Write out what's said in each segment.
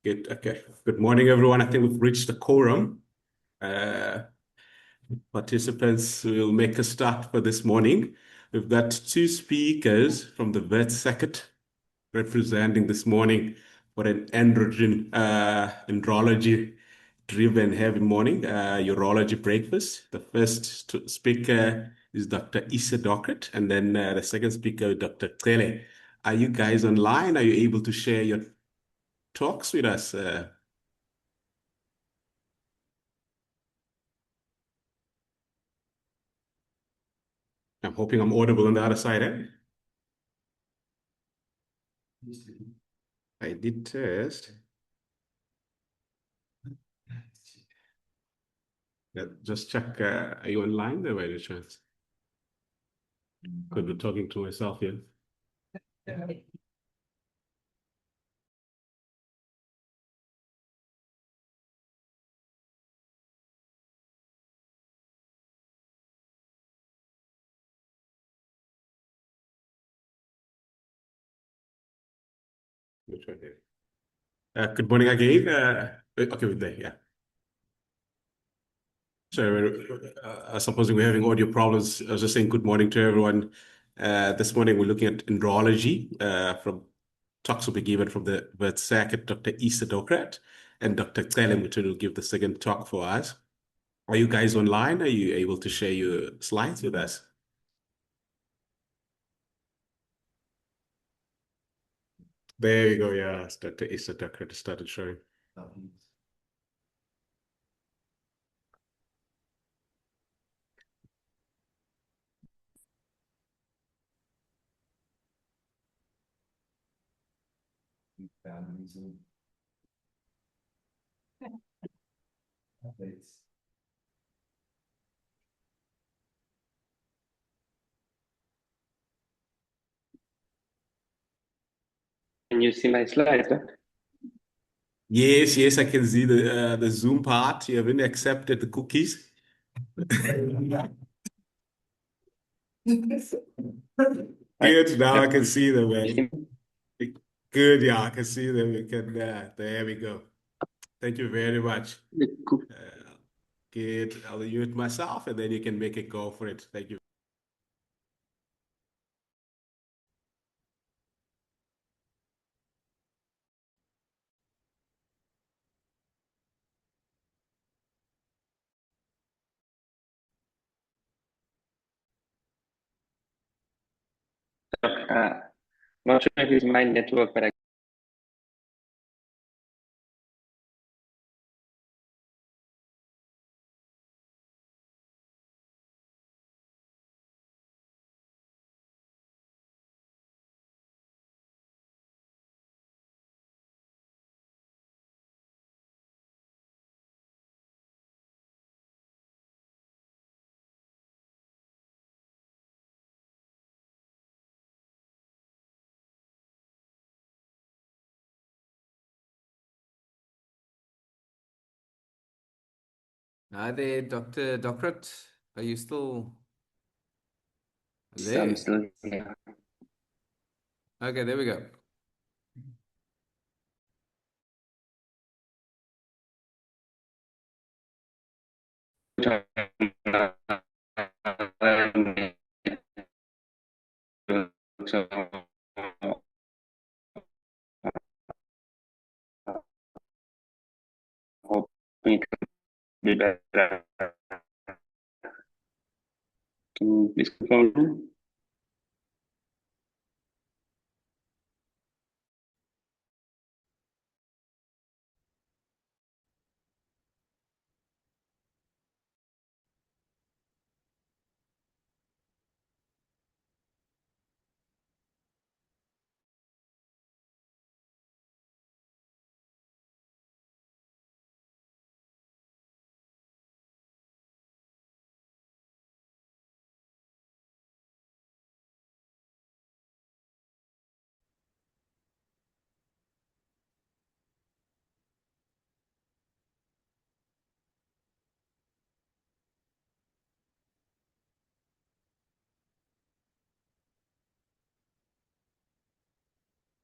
Good. Okay. Good morning, everyone. I think we've reached the quorum. Uh, Participants will make a start for this morning. We've got two speakers from the WITS circuit representing this morning for an andrology-driven heavy morning urology breakfast. The first speaker is Dr. Eesaa Docrat, and then the second speaker, Dr. Cele. Are you guys online? Are you able to share your talks with us? I'm hoping I'm audible on the other side, eh? I did test. Yeah, just check, are you online there by any chance? Could be talking to myself here. Let me try there. Good morning again. Okay, we're there, yeah. So, supposing we're having audio problems, I was just saying good morning to everyone. This morning we're looking at andrology. From talks will be given from the WITS circuit, Dr. Eesaa Docrat, and Dr. Cele-Mbuthweni will give the second talk for us. Are you guys online? Are you able to share your slides with us? There you go. Yeah, it's Dr. Eesaa Docrat started showing. Can you see my slides? Huh? Yes, yes, I can see the Zoom part. You haven't accepted the cookies. Good. Now I can see them, man. Good. Yeah, I can see them. You can. There we go. Thank you very much. Good. I'll mute myself, and then you can make it go for it. Thank you. Not sure if it's my network, but Hi there, Dr. Docrat. Are you still I'm there? still here. Okay, there we go. Hoping to be better. Can you please confirm?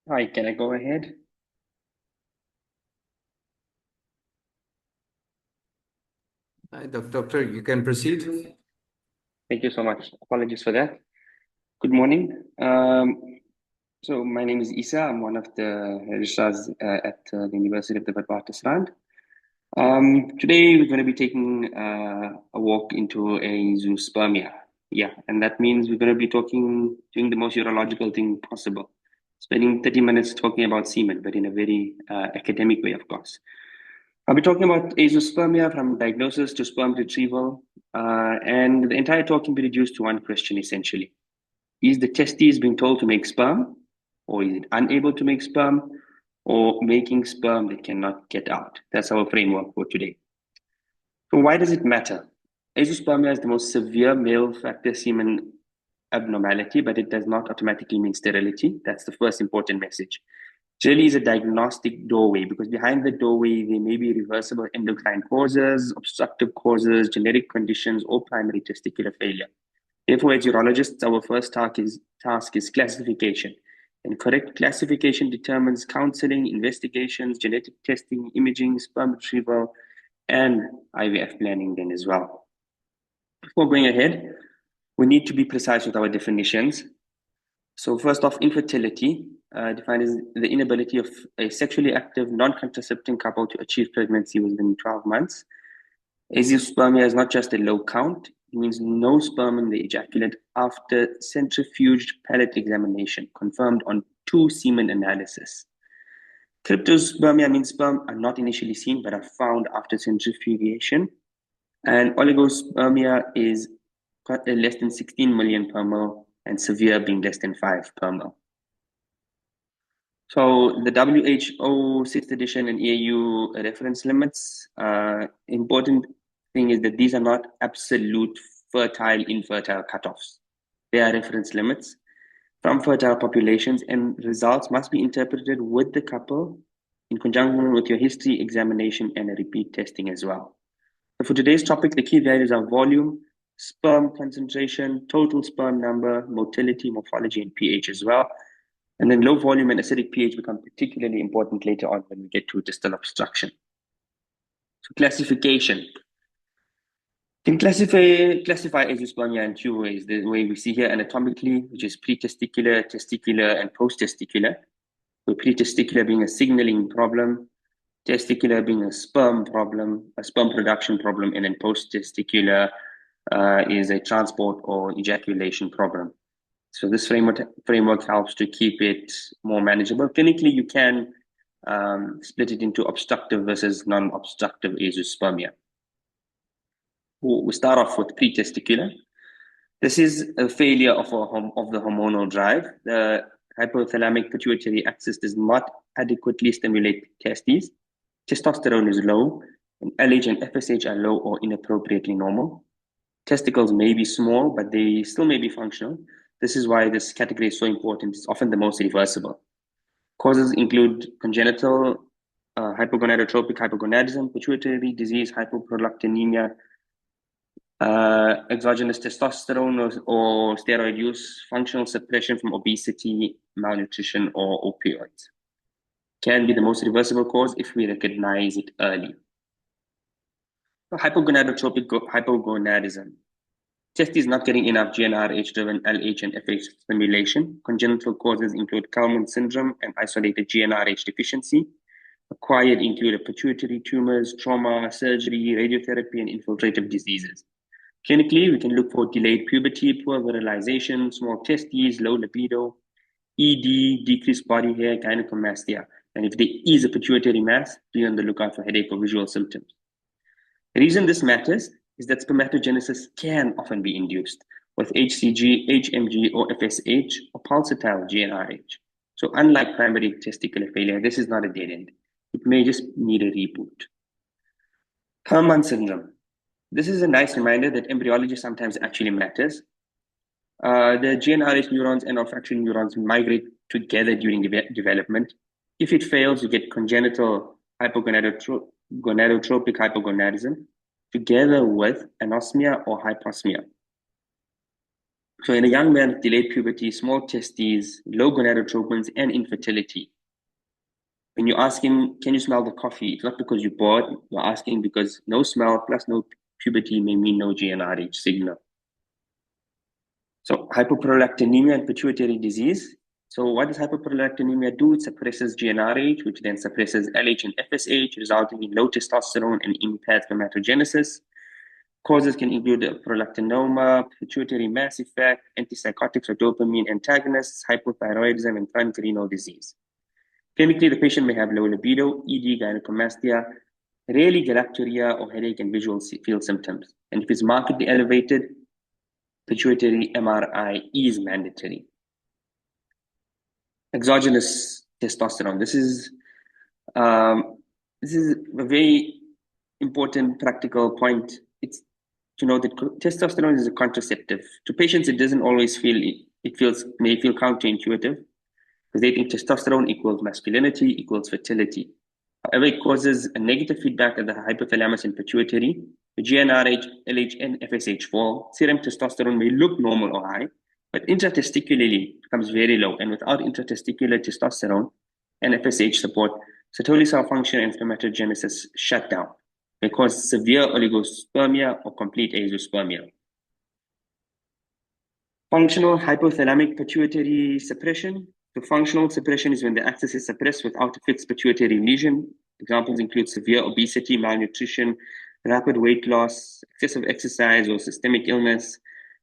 Hi, can I go ahead? Hi, Doctor, you can proceed. Thank you so much. Apologies for that. Good morning. So my name is Eesaa. I'm one of the registrars at the University of the Witwatersrand. Today we're going to be taking a walk into a zoospermia. Yeah, and that means we're going to be doing the most urological thing possible. Spending 30 minutes talking about semen, but in a very academic way, of course. I'll be talking about azoospermia from diagnosis to sperm retrieval, and the entire talk can be reduced to one question essentially. Is the testes being told to make sperm, or is it unable to make sperm, or making sperm that cannot get out? That's our framework for today. So why does it matter? Azoospermia is the most severe male factor semen abnormality, but it does not automatically mean sterility. That's the first important message. Really is a diagnostic doorway because behind the doorway, there may be reversible endocrine causes, obstructive causes, genetic conditions, or primary testicular failure. Therefore, as urologists, our first task is classification. And correct classification determines counseling, investigations, genetic testing, imaging, sperm retrieval, and IVF planning then as well. Before going ahead, we need to be precise with our definitions. So first off, infertility, defined as the inability of a sexually active, non-contracepting couple to achieve pregnancy within 12 months. Azoospermia is not just a low count, it means no sperm in the ejaculate after centrifuged pellet examination, confirmed on 2 semen analysis. Cryptospermia means sperm are not initially seen but are found after centrifugation. And oligospermia is less than 16 million per mil, and severe being less than 5 per mil. So the WHO 6th edition and EAU reference limits, important thing is that these are not absolute fertile, infertile cutoffs. They are reference limits from fertile populations, and results must be interpreted with the couple in conjunction with your history examination and a repeat testing as well. So for today's topic, the key values are volume, sperm concentration, total sperm number, motility, morphology, and pH as well. And then low volume and acidic pH become particularly important later on when we get to distal obstruction. So classification. You can classify azoospermia in 2 ways. The way we see here anatomically, which is pretesticular, testicular, and post-testicular. So pretesticular being a signaling problem, testicular being a sperm problem, a sperm production problem, and then post-testicular is a transport or ejaculation problem. So this framework helps to keep it more manageable. Clinically, you can split it into obstructive versus non-obstructive azoospermia. We start off with pretesticular. This is a failure of the hormonal drive. The hypothalamic pituitary axis does not adequately stimulate testes. Testosterone is low, and LH and FSH are low or inappropriately normal. Testicles may be small, but they still may be functional. This is why this category is so important. It's often the most reversible. Causes include congenital hypogonadotropic hypogonadism, pituitary disease, hypoprolactinemia, exogenous testosterone or steroid use, functional suppression from obesity, malnutrition, or opioids. Can be the most reversible cause if we recognize it early. So hypogonadotropic hypogonadism. Testes not getting enough GnRH-driven LH and FH stimulation. Congenital causes include Kalman syndrome and isolated GnRH deficiency. Acquired include pituitary tumors, trauma, surgery, radiotherapy, and infiltrative diseases. Clinically, we can look for delayed puberty, poor virilization, small testes, low libido, ED, decreased body hair, gynecomastia. And if there is a pituitary mass, be on the lookout for headache or visual symptoms. The reason this matters is that spermatogenesis can often be induced with HCG, HMG, or FSH, or pulsatile GnRH. So unlike primary testicular failure, this is not a dead end. It may just need a reboot. Kalman syndrome. This is a nice reminder that embryology sometimes actually matters. The GnRH neurons and olfactory neurons migrate together during development. If it fails, you get congenital hypogonadotropic hypogonadism together with anosmia or hyposmia. So in a young man with delayed puberty, small testes, low gonadotropins, and infertility, when you ask him, can you smell the coffee? It's not because you're bored. You're asking because no smell plus no puberty may mean no GnRH signal. So hypoprolactinemia and pituitary disease. So what does hypoprolactinemia do? It suppresses GnRH, which then suppresses LH and FSH, resulting in low testosterone and impaired spermatogenesis. Causes can include prolactinoma, pituitary mass effect, antipsychotics or dopamine antagonists, hypothyroidism, and chronic renal disease. Clinically, the patient may have low libido, ED, gynecomastia, rarely galacturia or headache and visual field symptoms. And if it's markedly elevated, pituitary MRI is mandatory. Exogenous testosterone. This is a very important practical point. It's to know that testosterone is a contraceptive. To patients, it doesn't always feel may feel counterintuitive because they think testosterone equals masculinity equals fertility. However, it causes a negative feedback at the hypothalamus and pituitary. The GnRH, LH, and FSH fall. Serum testosterone may look normal or high, but intratesticularly becomes very low. And without intratesticular testosterone and FSH support, Sertoli cell function and spermatogenesis shut down. They cause severe oligospermia or complete azoospermia. Functional hypothalamic pituitary suppression. The functional suppression is when the axis is suppressed without a fixed pituitary lesion. Examples include severe obesity, malnutrition, rapid weight loss, excessive exercise or systemic illness,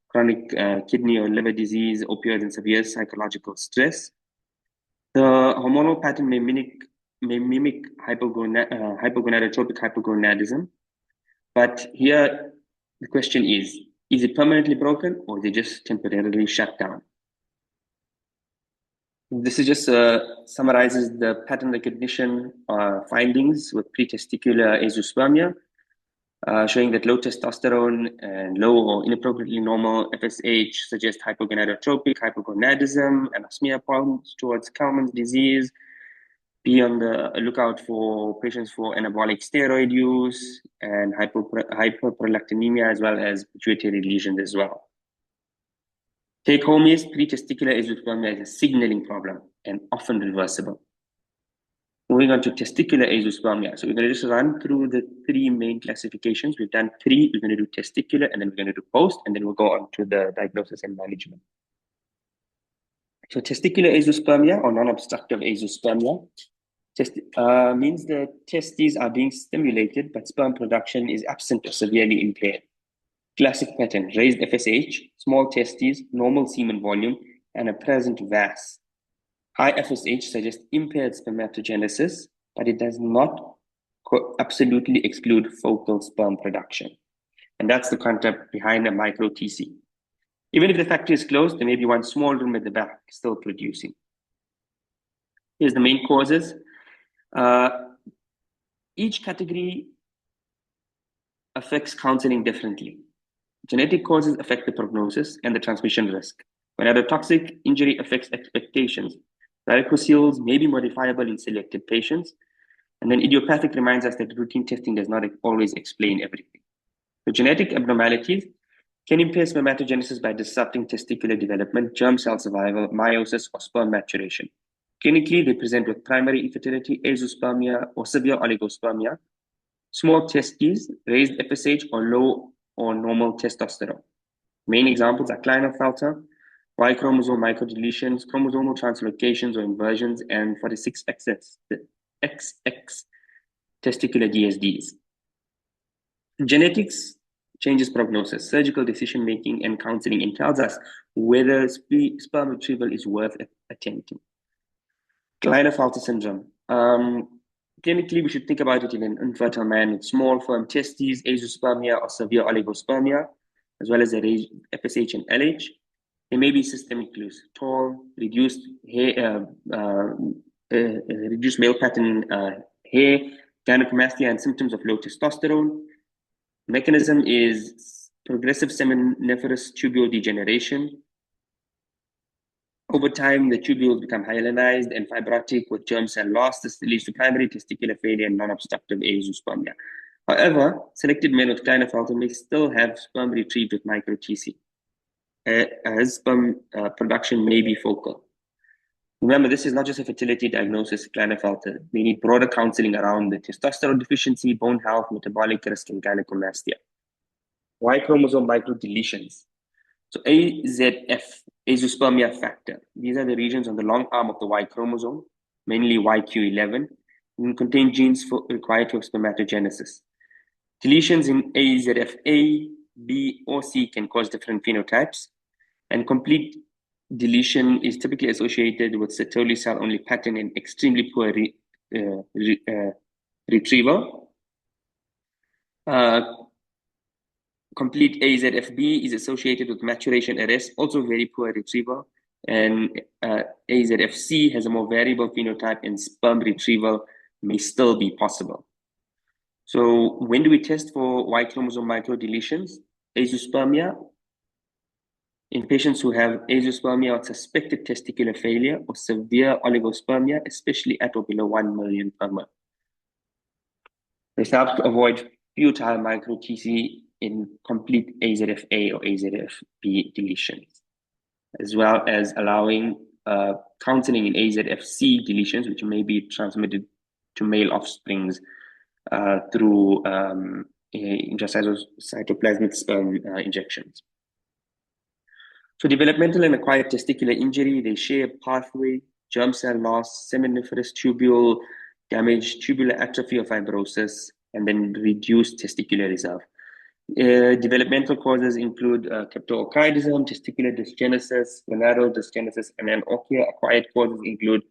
chronic kidney or liver disease, opioid and severe psychological stress. The hormonal pattern may mimic hypogonadotropic hypogonadism. But here the question is it permanently broken or is it just temporarily shut down? This is just summarizes the pattern recognition findings with pretesticular azoospermia, showing that low testosterone and low or inappropriately normal FSH suggest hypogonadotropic hypogonadism, anosmia points towards Kalman's disease. Be on the lookout for patients for anabolic steroid use and hyperprolactinemia as well as pituitary lesions as well. Take home is pretesticular azoospermia is a signaling problem and often reversible. Moving on to testicular azoospermia. So we're going to just run through the three main classifications. We've done three. We're going to do testicular and then we're going to do post and then we'll go on to the diagnosis and management. So testicular azoospermia or non-obstructive azoospermia means the testes are being stimulated but sperm production is absent or severely impaired. Classic pattern: raised FSH, small testes, normal semen volume, and a present VAS. High FSH suggests impaired spermatogenesis, but it does not absolutely exclude focal sperm production. And that's the concept behind a micro TC. Even if the factory is closed, there may be one small room at the back still producing. Here's the main causes. Each category affects counseling differently. Genetic causes affect the prognosis and the transmission risk. Gonadotoxic injury affects expectations. Varicoceles may be modifiable in selected patients. And then idiopathic reminds us that routine testing does not always explain everything. The genetic abnormalities can impair spermatogenesis by disrupting testicular development, germ cell survival, meiosis, or sperm maturation. Clinically, they present with primary infertility, azoospermia, or severe oligospermia, small testes, raised FSH, or low or normal testosterone. Main examples are Klinefelter, Y chromosome microdeletions, chromosomal translocations or inversions, and 46XX, the XX testicular DSDs. Genetics changes prognosis, surgical decision-making, and counseling, and tells us whether sperm retrieval is worth attempting. Klinefelter syndrome. Clinically, we should think about it in an infertile man with small, firm testes, azoospermia, or severe oligospermia, as well as a raised FSH and LH. There may be systemic clues: tall, reduced hair, reduced male pattern hair, gynecomastia, and symptoms of low testosterone. Mechanism is progressive seminiferous tubule degeneration. Over time, the tubules become hyalinized and fibrotic with germ cell loss. This leads to primary testicular failure and non-obstructive azoospermia. However, selected men with Klinefelter may still have sperm retrieved with micro-TC, as sperm production may be focal. Remember, this is not just a fertility diagnosis, Klinefelter. We need broader counseling around the testosterone deficiency, bone health, metabolic risk, and gynecomastia. Y chromosome microdeletions. So AZF, azoospermia factor. These are the regions on the long arm of the Y chromosome, mainly YQ11, and contain genes required for spermatogenesis. Deletions in AZFA, B, or C can cause different phenotypes, and complete deletion is typically associated with Sertoli cell-only pattern and extremely poor retrieval. Complete AZFB is associated with maturation arrest, also very poor retrieval. And AZFC has a more variable phenotype, and sperm retrieval may still be possible. So when do we test for Y chromosome microdeletions? Azoospermia. In patients who have azoospermia or suspected testicular failure or severe oligospermia, especially at or below 1 million per month. This helps to avoid futile micro-TC in complete AZFA or AZFB deletions, as well as allowing counseling in AZFC deletions, which may be transmitted to male offsprings through intracytoplasmic sperm injections. So developmental and acquired testicular injury, they share a pathway: germ cell loss, seminiferous tubule damage, tubular atrophy or fibrosis, and then reduced testicular reserve. Developmental causes include cryptorchidism, testicular dysgenesis, gonadal dysgenesis, and anarchia. Acquired causes include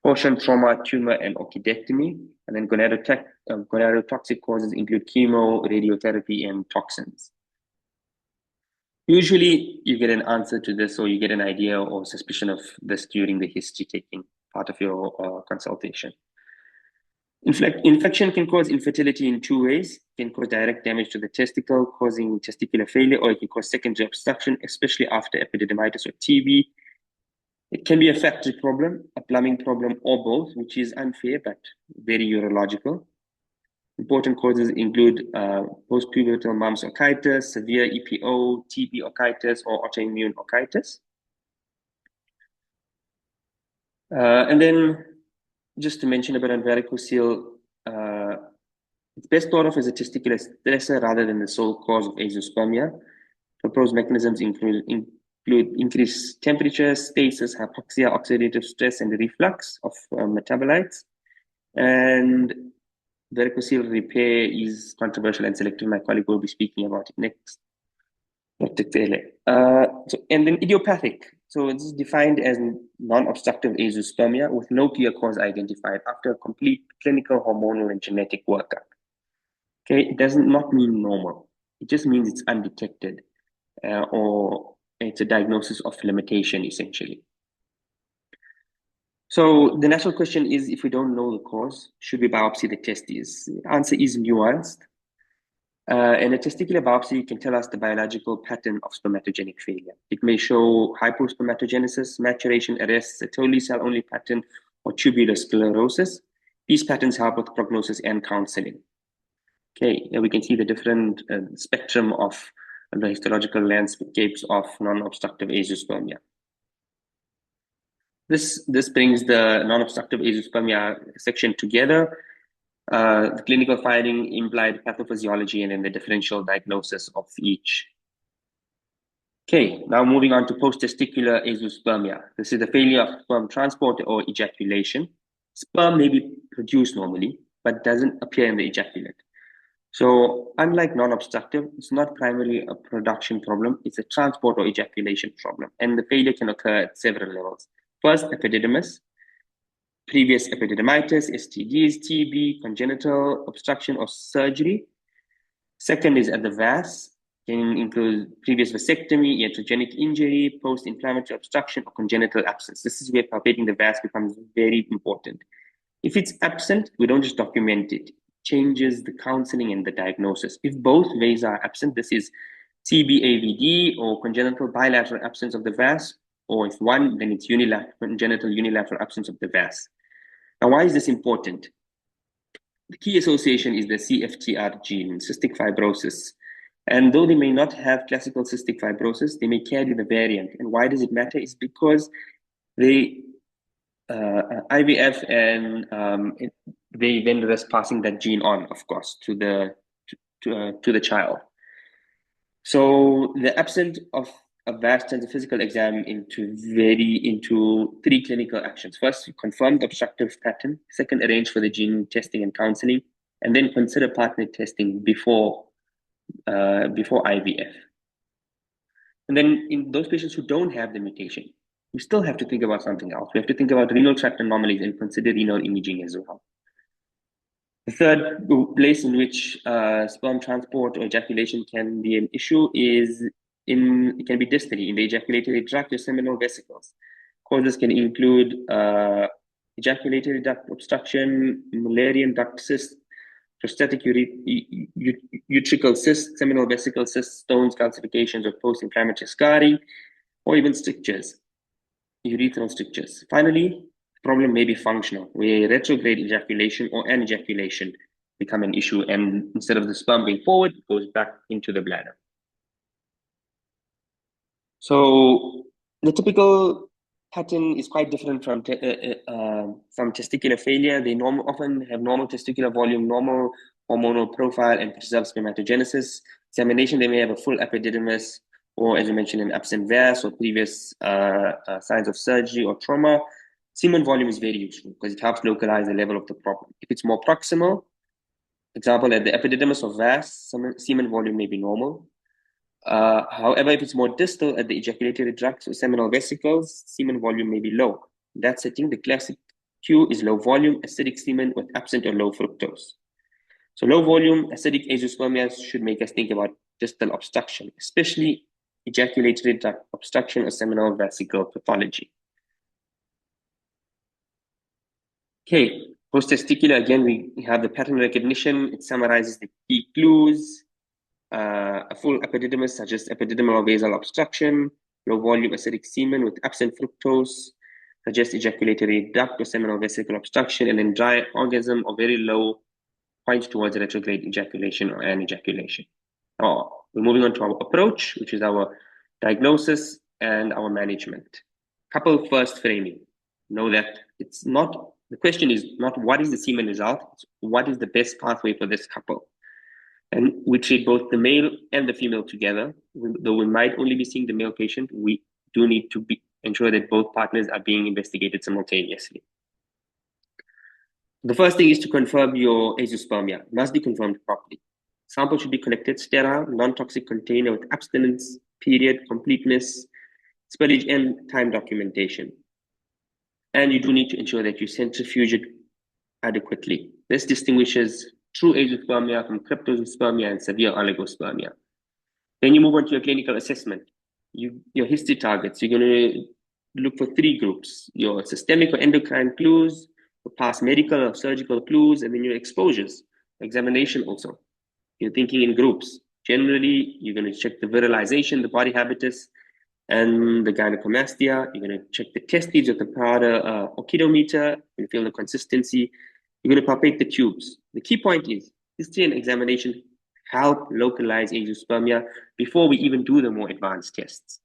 portion trauma, tumor, and orchidectomy. And then gonadotoxic causes include chemo, radiotherapy, and toxins. Usually, you get an answer to this, or you get an idea or suspicion of this during the history taking part of your consultation. Infection can cause infertility in two ways. It can cause direct damage to the testicle, causing testicular failure, or it can cause secondary obstruction, especially after epididymitis or TB. It can be a factory problem, a plumbing problem, or both, which is unfair but very urological. Important causes include post-pubertal mumps orchitis, severe EPO, TB orchitis, or autoimmune orchitis. And then just to mention about varicocele, it's best thought of as a testicular stressor rather than the sole cause of azoospermia. Proposed mechanisms include increased temperature, stasis, hypoxia, oxidative stress, and reflux of metabolites. And varicocele repair is controversial and selective. My colleague will be speaking about it next. And then idiopathic. So it's defined as non-obstructive azoospermia with no clear cause identified after a complete clinical, hormonal, and genetic workup. Okay, it does not mean normal. It just means it's undetected, or it's a diagnosis of limitation, essentially. So the natural question is, if we don't know the cause, should we biopsy the testes? The answer is nuanced. And a testicular biopsy can tell us the biological pattern of spermatogenic failure. It may show hypospermatogenesis, maturation arrest, Sertoli cell-only pattern, or tubular sclerosis. These patterns help with prognosis and counseling. Okay, here we can see the different spectrum of the histological landscapes of non-obstructive azoospermia. This brings the non-obstructive azoospermia section together. The clinical finding, implied pathophysiology, and then the differential diagnosis of each. Okay, now moving on to post-testicular azoospermia. This is the failure of sperm transport or ejaculation. Sperm may be produced normally, but doesn't appear in the ejaculate. So unlike non-obstructive, it's not primarily a production problem, it's a transport or ejaculation problem. And the failure can occur at several levels. First, epididymis, previous epididymitis, STDs, TB, congenital obstruction or surgery. Second is at the vas, can include previous vasectomy, iatrogenic injury, post-inflammatory obstruction, or congenital absence. This is where palpating the vas becomes very important. If it's absent, we don't just document it. It changes the counseling and the diagnosis. If both ways are absent, this is TB-AVD or congenital bilateral absence of the vas, or if one, then it's congenital unilateral absence of the vas. Now, why is this important? The key association is the CFTR gene, cystic fibrosis. And though they may not have classical cystic fibrosis, they may carry the variant. And why does it matter? It's because they IVF and they then risk passing that gene on, of course, to the child. So the absence of a VAS turns a physical exam into three clinical actions. First, confirm the obstructive pattern. Second, arrange for the gene testing and counseling, and then consider partner testing before IVF. And then in those patients who don't have the mutation, we still have to think about something else. We have to think about renal tract anomalies and consider renal imaging as well. The third place in which sperm transport or ejaculation can be an issue it can be dystally in the ejaculatory tract or seminal vesicles. Causes can include ejaculatory duct obstruction, Mullerian duct cyst, prostatic utricle cyst, seminal vesicle cyst, stones, calcifications, or post-inflammatory scarring, or even strictures, urethral strictures. Finally, the problem may be functional, where retrograde ejaculation or anejaculation become an issue, and instead of the sperm going forward, it goes back into the bladder. So the typical pattern is quite different from testicular failure. They often have normal testicular volume, normal hormonal profile, and preserved spermatogenesis. Examination, they may have a full epididymis, or as you mentioned, an absent VAS or previous signs of surgery or trauma. Semen volume is very useful because it helps localize the level of the problem. If it's more proximal, example, at the epididymis or VAS, semen volume may be normal. However, if it's more distal at the ejaculatory ducts or seminal vesicles, semen volume may be low. In that setting, the classic cue is low volume acidic semen with absent or low fructose. So low volume acidic azoospermia should make us think about distal obstruction, especially ejaculatory duct obstruction or seminal vesicle pathology. Okay, post-testicular, again, we have the pattern recognition. It summarizes the key clues. A full epididymis suggests epididymal or basal obstruction. Low volume acidic semen with absent fructose suggests ejaculatory duct or seminal vesicle obstruction, and then dry orgasm or very low points towards retrograde ejaculation or anejaculation. Now, we're moving on to our approach, which is our diagnosis and our management. Couple first framing. Know that it's not, the question is not what is the semen result, it's what is the best pathway for this couple. And we treat both the male and the female together. Though we might only be seeing the male patient, we do need to ensure that both partners are being investigated simultaneously. The first thing is to confirm your azoospermia. It must be confirmed properly. Sample should be collected sterile, non-toxic container with abstinence, period, completeness, spillage, and time documentation. And you do need to ensure that you centrifuge it adequately. This distinguishes true azoospermia from cryptozoospermia and severe oligospermia. Then you move on to your clinical assessment. Your history targets, you're going to look for three groups: your systemic or endocrine clues, your past medical or surgical clues, and then your exposures. Examination also. You're thinking in groups. Generally, you're going to check the virilization, the body habitus, and the gynecomastia. You're going to check the testes with the powder oxidometer and feel the consistency. You're going to palpate the tubes. The key point is history and examination help localize azoospermia before we even do the more advanced tests.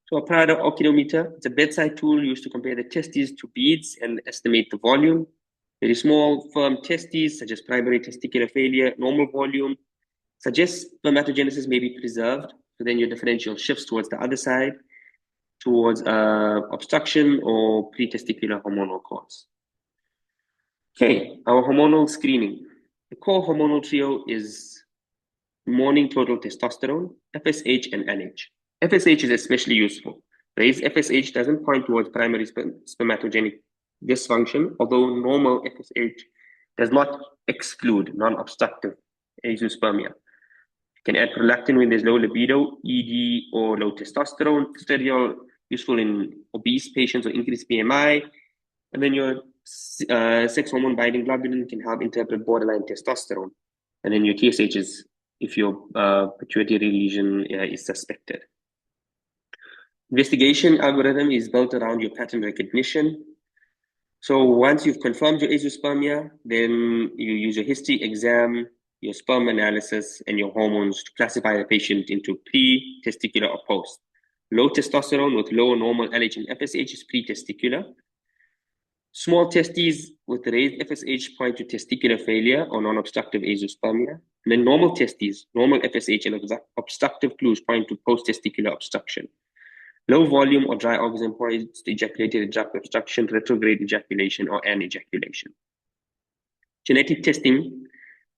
So a powder oxidometer, it's a bedside tool used to compare the testes to beads and estimate the volume. Very small, firm testes, such as primary testicular failure, normal volume, suggests spermatogenesis may be preserved. So then your differential shifts towards the other side, towards obstruction or pre-testicular hormonal cause. Okay, our hormonal screening. The core hormonal trio is morning total testosterone, FSH, and NH. FSH is especially useful. Raised FSH doesn't point towards primary spermatogenic dysfunction, although normal FSH does not exclude non-obstructive azoospermia. You can add prolactin when there's low libido, ED, or low testosterone. Estriadiol, useful in obese patients or increased BMI. And then your sex hormone binding globulin can help interpret borderline testosterone. And then your TSH is if your pituitary lesion is suspected. Investigation algorithm is built around your pattern recognition. So once you've confirmed your azoospermia, then you use your history exam, your sperm analysis, and your hormones to classify the patient into pre-testicular or post. Low testosterone with low or normal LH and FSH is pre-testicular. Small testes with raised FSH point to testicular failure or non-obstructive azoospermia. And then normal testes, normal FSH and obstructive clues point to post-testicular obstruction. Low volume or dry orgasm points to ejaculated obstruction, retrograde ejaculation, or anejaculation. Genetic testing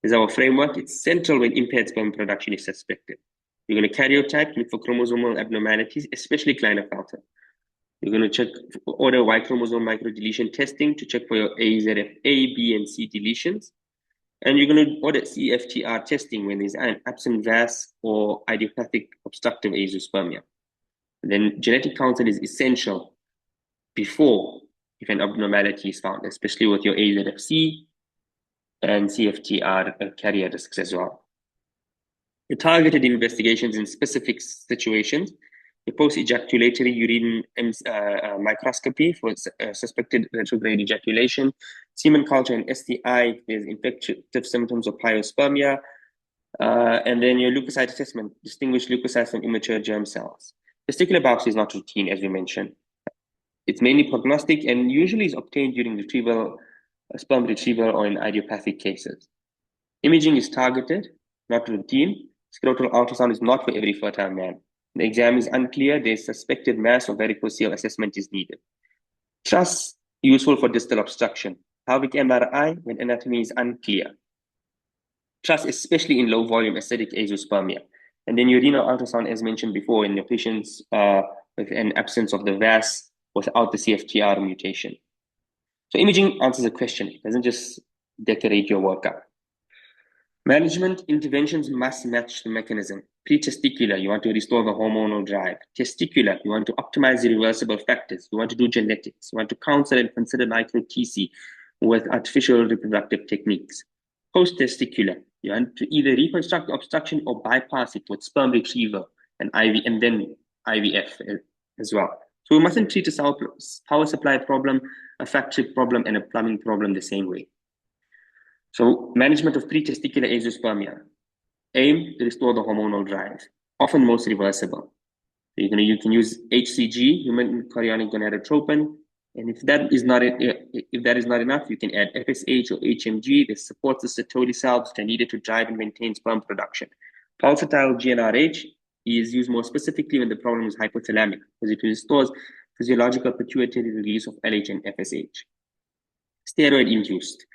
is our framework. It's central when impaired sperm production is suspected. You're going to karyotype, look for chromosomal abnormalities, especially Klinefelter. You're going to check order Y chromosome microdeletion testing to check for your AZF A, B, and C deletions. And you're going to order CFTR testing when there's an absent VAS or idiopathic obstructive azoospermia. And then genetic counseling is essential before if an abnormality is found, especially with your AZFC and CFTR carrier risks as well. The targeted investigations in specific situations, the post-ejaculatory urine microscopy for suspected retrograde ejaculation, semen culture and STI if there's infective symptoms of pyospermia, and then your leukocyte assessment, distinguish leukocytes from immature germ cells. Testicular biopsy is not routine, as we mentioned. It's mainly prognostic and usually is obtained during retrieval, sperm retrieval, or in idiopathic cases. Imaging is targeted, not routine. Scrotal ultrasound is not for every fertile man. The exam is unclear. There's suspected mass or varicocele assessment is needed. TRUS, useful for distal obstruction. Pelvic MRI when anatomy is unclear. TRUS, especially in low volume acidic azoospermia. And then urinary ultrasound, as mentioned before, in the patients with an absence of the VAS without the CFTR mutation. So imaging answers a question. It doesn't just decorate your workup. Management interventions must match the mechanism. Pre-testicular, you want to restore the hormonal drive. Testicular, you want to optimize the reversible factors. You want to do genetics. You want to counsel and consider micro-TC with artificial reproductive techniques. Post-testicular, you want to either reconstruct the obstruction or bypass it with sperm retrieval and then IVF as well. So we mustn't treat a power supply problem, a factory problem, and a plumbing problem the same way. So management of pre-testicular azoospermia. Aim to restore the hormonal drive, often most reversible. So you can use HCG, human chorionic gonadotropin, and if that is not enough, you can add FSH or HMG that supports the Sertoli cells that are needed to drive and maintain sperm production. Pulsatile GnRH is used more specifically when the problem is hypothalamic, because it restores physiological pituitary release of LH and FSH. Steroid induced.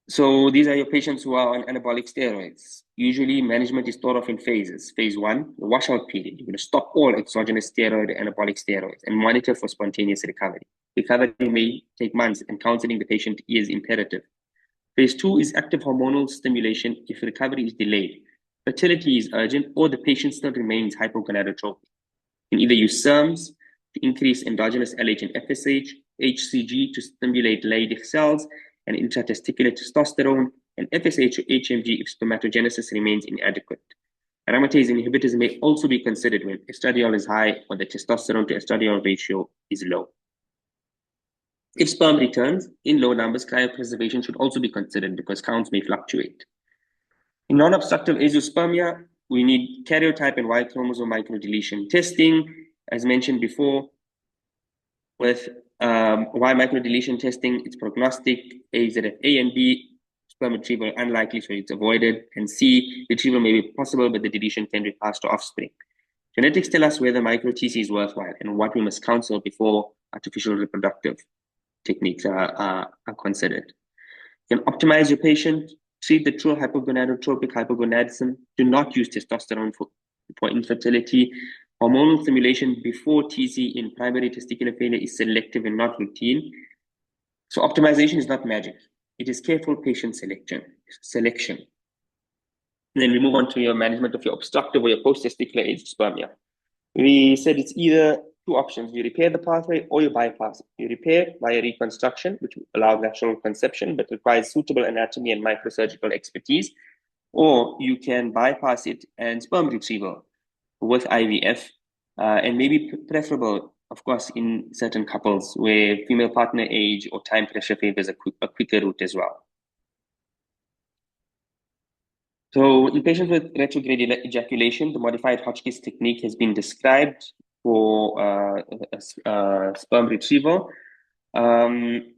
So these are your patients who are on anabolic steroids. Usually management is thought of in phases. Phase 1, the washout period. You're going to stop all exogenous steroid and anabolic steroids and monitor for spontaneous recovery. Recovery may take months and counseling the patient is imperative. Phase 2 is active hormonal stimulation if recovery is delayed. Fertility is urgent or the patient still remains hypogonadotropic. You can either use SERMs to increase endogenous LH and FSH, HCG to stimulate Leydig cells, and intratesticular testosterone, and FSH or HMG if spermatogenesis remains inadequate. Aromatase inhibitors may also be considered when estradiol is high or the testosterone to estradiol ratio is low. If sperm returns in low numbers, cryopreservation should also be considered because counts may fluctuate. In non-obstructive azoospermia, we need karyotype and Y chromosome microdeletion testing, as mentioned before. With Y microdeletion testing, it's prognostic. AZF A and B, sperm retrieval unlikely, so it's avoided. And C, retrieval may be possible, but the deletion can be passed to offspring. Genetics tell us whether micro-TC is worthwhile and what we must counsel before artificial reproductive techniques are considered. You can optimize your patient, treat the true hypogonadotropic hypogonadism. Do not use testosterone for infertility. Hormonal stimulation before TC in primary testicular failure is selective and not routine. So optimization is not magic. It is careful patient selection. And then we move on to your management of your obstructive or your post-testicular azoospermia. We said it's either two options. You repair the pathway or you bypass it. You repair via reconstruction, which allows natural conception, but requires suitable anatomy and microsurgical expertise. Or you can bypass it and sperm retrieval with IVF, and maybe preferable, of course, in certain couples where female partner age or time pressure favors a quicker route as well. So in patients with retrograde ejaculation, the modified Hotchkiss technique has been described for sperm retrieval. You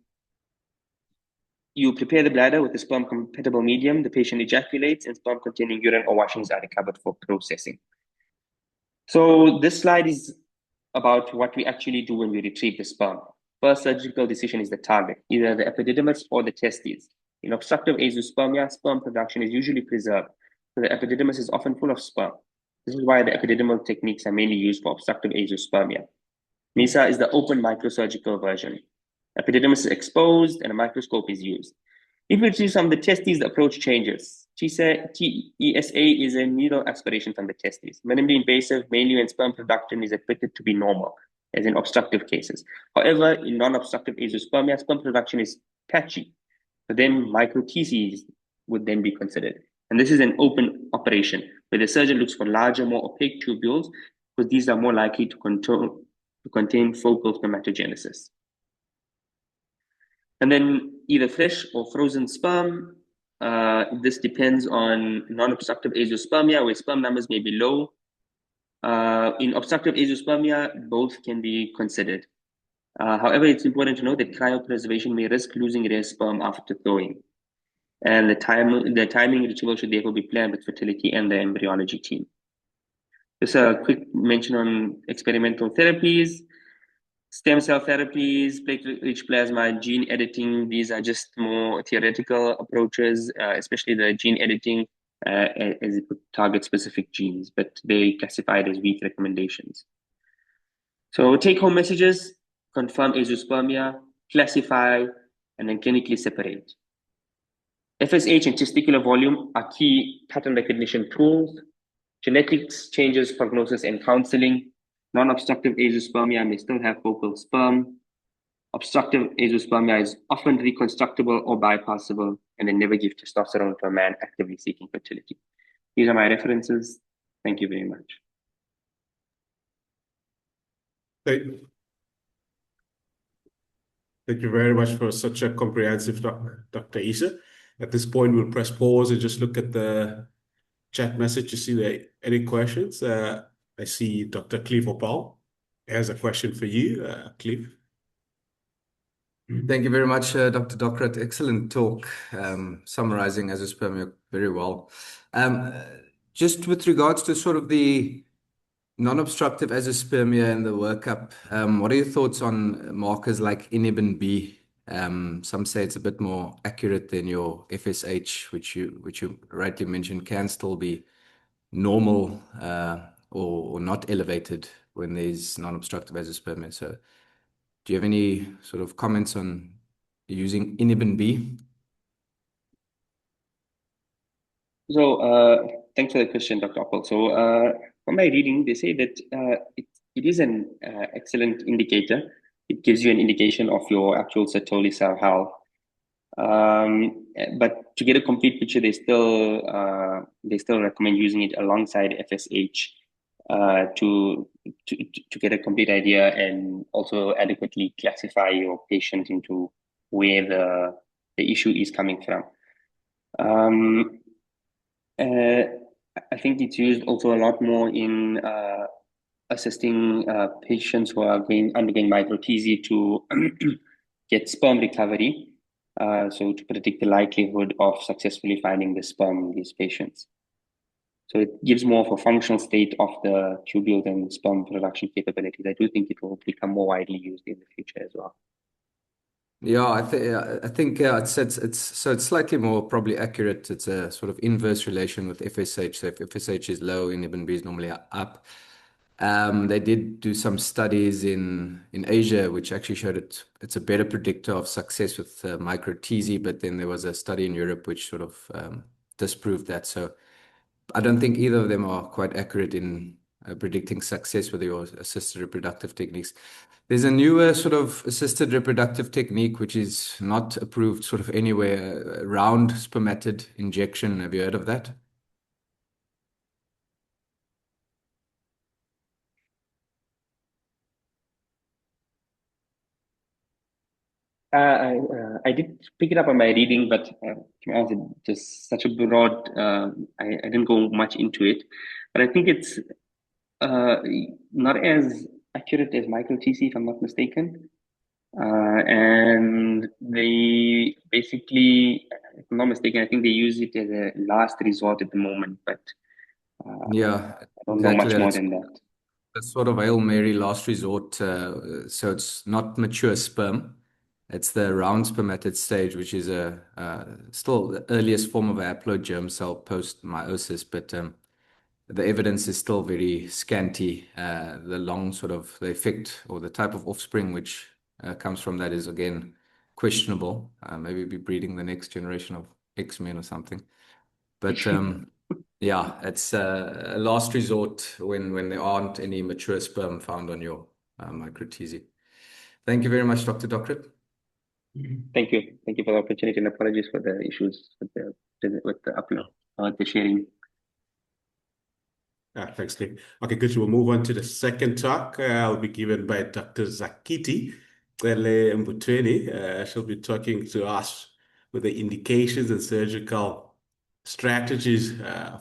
prepare the bladder with a sperm-compatible medium. The patient ejaculates, and sperm-containing urine or washings are recovered for processing. So this slide is about what we actually do when we retrieve the sperm. First surgical decision is the target, either the epididymis or the testes. In obstructive azoospermia, sperm production is usually preserved, so the epididymis is often full of sperm. This is why the epididymal techniques are mainly used for obstructive azoospermia. Eesaa is the open microsurgical version. Epididymis is exposed and a microscope is used. If we choose from the testes, the approach changes. TESA is a needle aspiration from the testes. Minimally invasive, mainly when sperm production is expected to be normal, as in obstructive cases. However, in non-obstructive azoospermia, sperm production is patchy. So then microtheses would then be considered. And this is an open operation where the surgeon looks for larger, more opaque tubules, because these are more likely to contain focal spermatogenesis. And then either fresh or frozen sperm. This depends on non-obstructive azoospermia, where sperm numbers may be low. In obstructive azoospermia, both can be considered. However, it's important to note that cryopreservation may risk losing rare sperm after thawing. And the timing retrieval should therefore be planned with fertility and the embryology team. Just a quick mention on experimental therapies. Stem cell therapies, platelet-rich plasma, gene editing, these are just more theoretical approaches, especially the gene editing as it target specific genes, but they classified as WITS recommendations. So take-home messages: confirm azoospermia, classify, and then clinically separate. FSH and testicular volume are key pattern recognition tools. Genetics changes prognosis and counseling. Non-obstructive azoospermia may still have focal sperm. Obstructive azoospermia is often reconstructible or bypassable, and they never give testosterone to a man actively seeking fertility. These are my references. Thank you very much. Thank you very much for such a comprehensive talk, Dr. Eesaa. At this point, we'll press pause and just look at the chat message to see if there are any questions. I see Dr. Cleve Opal has a question for you, Cleve. Thank you very much, Dr. Docrat. Excellent talk, summarizing azoospermia very well. Just with regards to sort of the non-obstructive azoospermia and the workup, what are your thoughts on markers like inhibin B? Some say it's a bit more accurate than your FSH, which you rightly mentioned can still be normal or not elevated when there's non-obstructive azoospermia. So do you have any sort of comments on using inhibin B? So thanks for the question, Dr. Opal. So from my reading, they say that it is an excellent indicator. It gives you an indication of your actual Sertoli cell health. But to get a complete picture, they still recommend using it alongside FSH to get a complete idea and also adequately classify your patient into where the issue is coming from. I think it's used also a lot more in assisting patients who are undergoing microthesia to get sperm recovery, so to predict the likelihood of successfully finding the sperm in these patients. So it gives more of a functional state of the tubule and sperm production capabilities. I do think it will become more widely used in the future as well. Yeah, I think it's slightly more probably accurate. It's a sort of inverse relation with FSH. So if FSH is low, inhibin B is normally up. They did do some studies in Asia, which actually showed it's a better predictor of success with microtesia, but then there was a study in Europe which sort of disproved that. So I don't think either of them are quite accurate in predicting success with your assisted reproductive techniques. There's a newer sort of assisted reproductive technique which is not approved sort of anywhere, round spermatid injection. Have you heard of that? I did pick it up on my reading, but to be honest, just such a broad. I didn't go much into it, but I think it's not as accurate as microTC, if I'm not mistaken. And they basically, if I'm not mistaken, I think they use it as a last resort at the moment, but Yeah, I don't know exactly much that. more It's than that. a sort of Hail Mary last resort. So it's not mature sperm. It's the round spermatid stage, which is a still the earliest form of a haploid germ cell post meiosis, but the evidence is still very scanty. The long sort of the effect or the type of offspring which comes from that is again questionable. Maybe be breeding the next generation of X-Men or something. But yeah, it's a last resort when there aren't any mature sperm found on your microtizzy. Thank you very much, Dr. Docrat. Thank you. Thank you for the opportunity and apologies for the issues with the upload, the sharing. Thanks, Nick. Okay, good. We'll move on to the second talk. I'll be given by Dr. Zakithi, Cele-Mbuthweni. She'll be talking to us with the indications and surgical strategies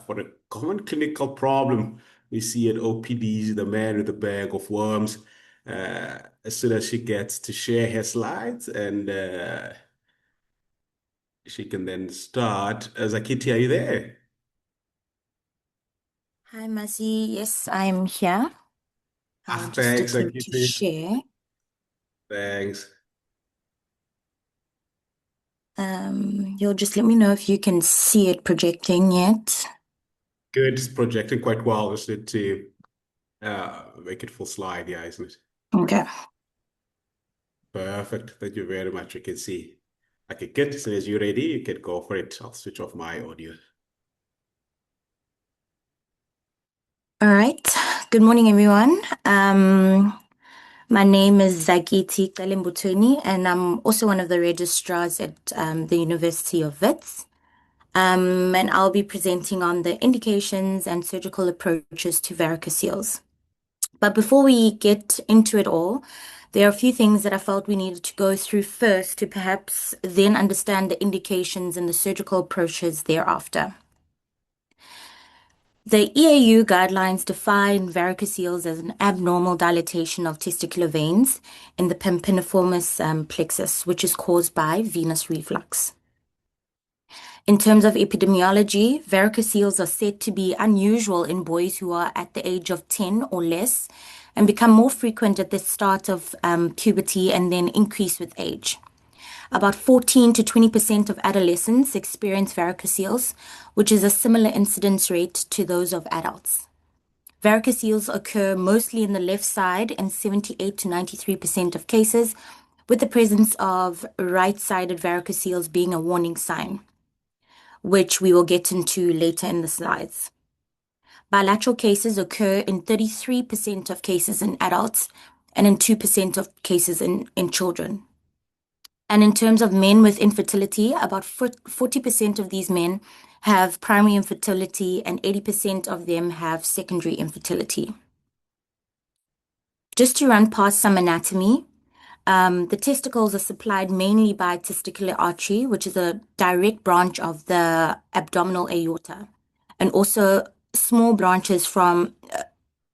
for a common clinical problem we see at OPDs, the man with the bag of worms. As soon as she gets to share her slides, and she can then start. Zakithi, are you there? Hi, Mazi. Yes, I'm here. I'll just Thanks, attempt to Zakithi. share. Thanks. You'll just let me know if you can see it projecting yet. Good. It's projecting quite well. Just need to make it full slide, yeah, isn't it? Okay. Perfect. Thank you very much. You can see. Okay, good. So as you're ready, you can go for it. I'll switch off my audio. All right. Good morning, everyone. My name is Zakithi Cele-Mbuthweni, and I'm also one of the registrars at the University of WITS. And I'll be presenting on the indications and surgical approaches to varicoceles. But before we get into it all, there are a few things that I felt we needed to go through first to perhaps then understand the indications and the surgical approaches thereafter. The EAU guidelines define varicoceles as an abnormal dilatation of testicular veins in the pempiniformis plexus, which is caused by venous reflux. In terms of epidemiology, varicoceles are said to be unusual in boys who are at the age of 10 or less and become more frequent at the start of puberty and then increase with age. About 14 to 20% of adolescents experience varicoceles, which is a similar incidence rate to those of adults. Varicoceles occur mostly in the left side in 78 to 93% of cases, with the presence of right-sided varicoceles being a warning sign, which we will get into later in the slides. Bilateral cases occur in 33% of cases in adults and in 2% of cases in children. And in terms of men with infertility, about 40% of these men have primary infertility and 80% of them have secondary infertility. Just to run past some anatomy, the testicles are supplied mainly by testicular artery, which is a direct branch of the abdominal aorta, and also small branches from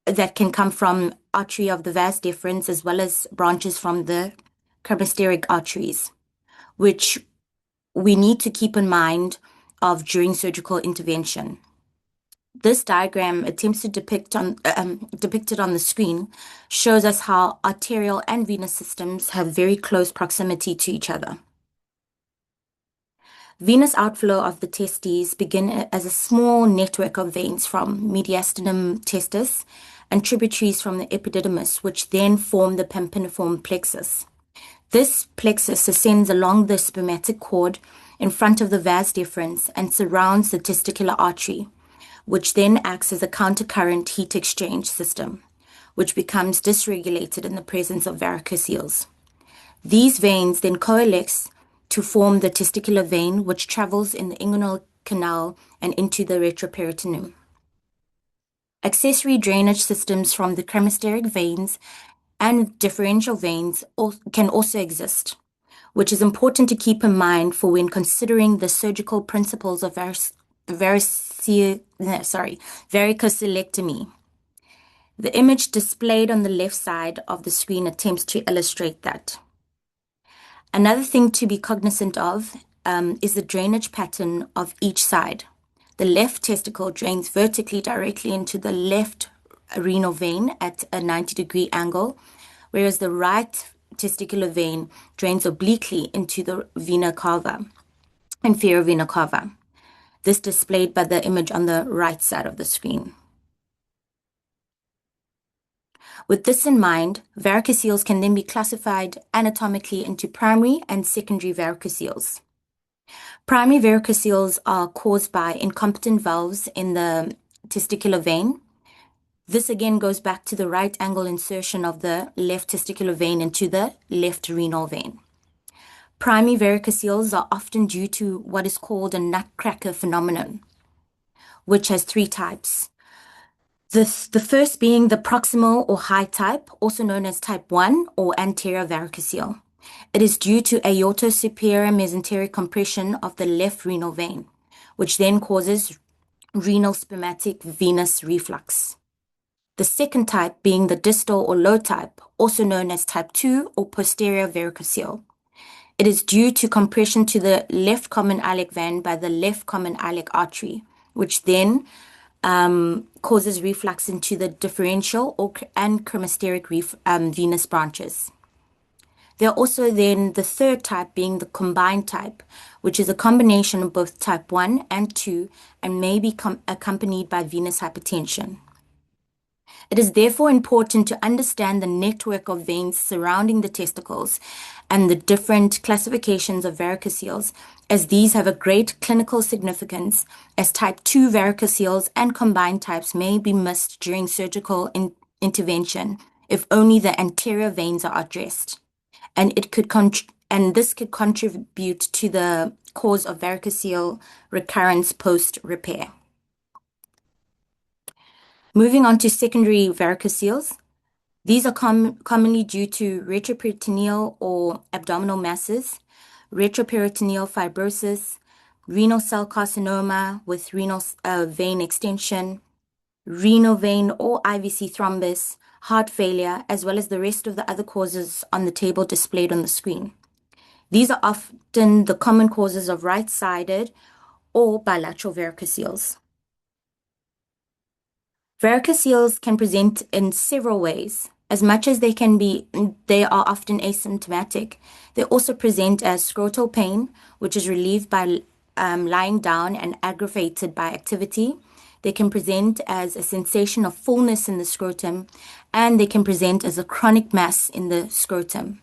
that can come from artery of the vas deferens as well as branches from the cremasteric arteries, which we need to keep in mind of during surgical intervention. This diagram attempts to depicted on the screen shows us how arterial and venous systems have very close proximity to each other. Venous outflow of the testes begin as a small network of veins from mediastinum testis and tributaries from the epididymis, which then form the pempiniform plexus. This plexus ascends along the spermatic cord in front of the vas deferens and surrounds the testicular artery, which then acts as a countercurrent heat exchange system, which becomes dysregulated in the presence of varicoceles. These veins then coalesce to form the testicular vein, which travels in the inguinal canal and into the retroperitoneum. Accessory drainage systems from the cremasteric veins and differential veins can also exist, which is important to keep in mind for when considering the surgical principles of varicocelectomy. The image displayed on the left side of the screen attempts to illustrate that. Another thing to be cognizant of is the drainage pattern of each side. The left testicle drains vertically directly into the left renal vein at a 90-degree angle, whereas the right testicular vein drains obliquely into the vena cava, inferior vena cava. This displayed by the image on the right side of the screen. With this in mind, varicoceles can then be classified anatomically into primary and secondary varicoceles. Primary varicoceles are caused by incompetent valves in the testicular vein. This again goes back to the right angle insertion of the left testicular vein into the left renal vein. Primary varicoceles are often due to what is called a nutcracker phenomenon, which has three types. The first being the proximal or high type, also known as type 1 or anterior varicocele. It is due to aortosuperior mesenteric compression of the left renal vein, which then causes renal spermatic venous reflux. The second type being the distal or low type, also known as type 2 or posterior varicocele. It is due to compression to the left common iliac vein by the left common iliac artery, which then causes reflux into the differential and cremasteric venous branches. There are also then the third type being the combined type, which is a combination of both type 1 and 2 and may be accompanied by venous hypertension. It is therefore important to understand the network of veins surrounding the testicles and the different classifications of varicoceles, as these have a great clinical significance, as type 2 varicoceles and combined types may be missed during surgical intervention if only the anterior veins are addressed. And this could contribute to the cause of varicocele recurrence post-repair. Moving on to secondary varicoceles, these are commonly due to retroperitoneal or abdominal masses, retroperitoneal fibrosis, renal cell carcinoma with renal vein extension, renal vein or IVC thrombus, heart failure, as well as the rest of the other causes on the table displayed on the screen. These are often the common causes of right-sided or bilateral varicoceles. Varicoceles can present in several ways. As much as they are often asymptomatic. They also present as scrotal pain, which is relieved by lying down and aggravated by activity. They can present as a sensation of fullness in the scrotum, and they can present as a chronic mass in the scrotum.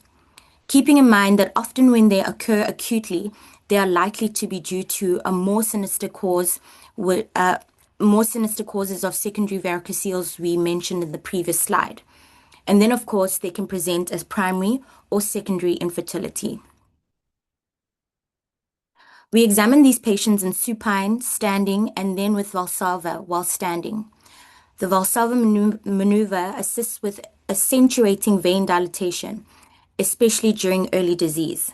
Keeping in mind that often when they occur acutely, they are likely to be due to a more sinister causes of secondary varicoceles we mentioned in the previous slide. And then, of course, they can present as primary or secondary infertility. We examine these patients in supine, standing, and then with Valsalva while standing. The Valsalva maneuver assists with accentuating vein dilatation, especially during early disease.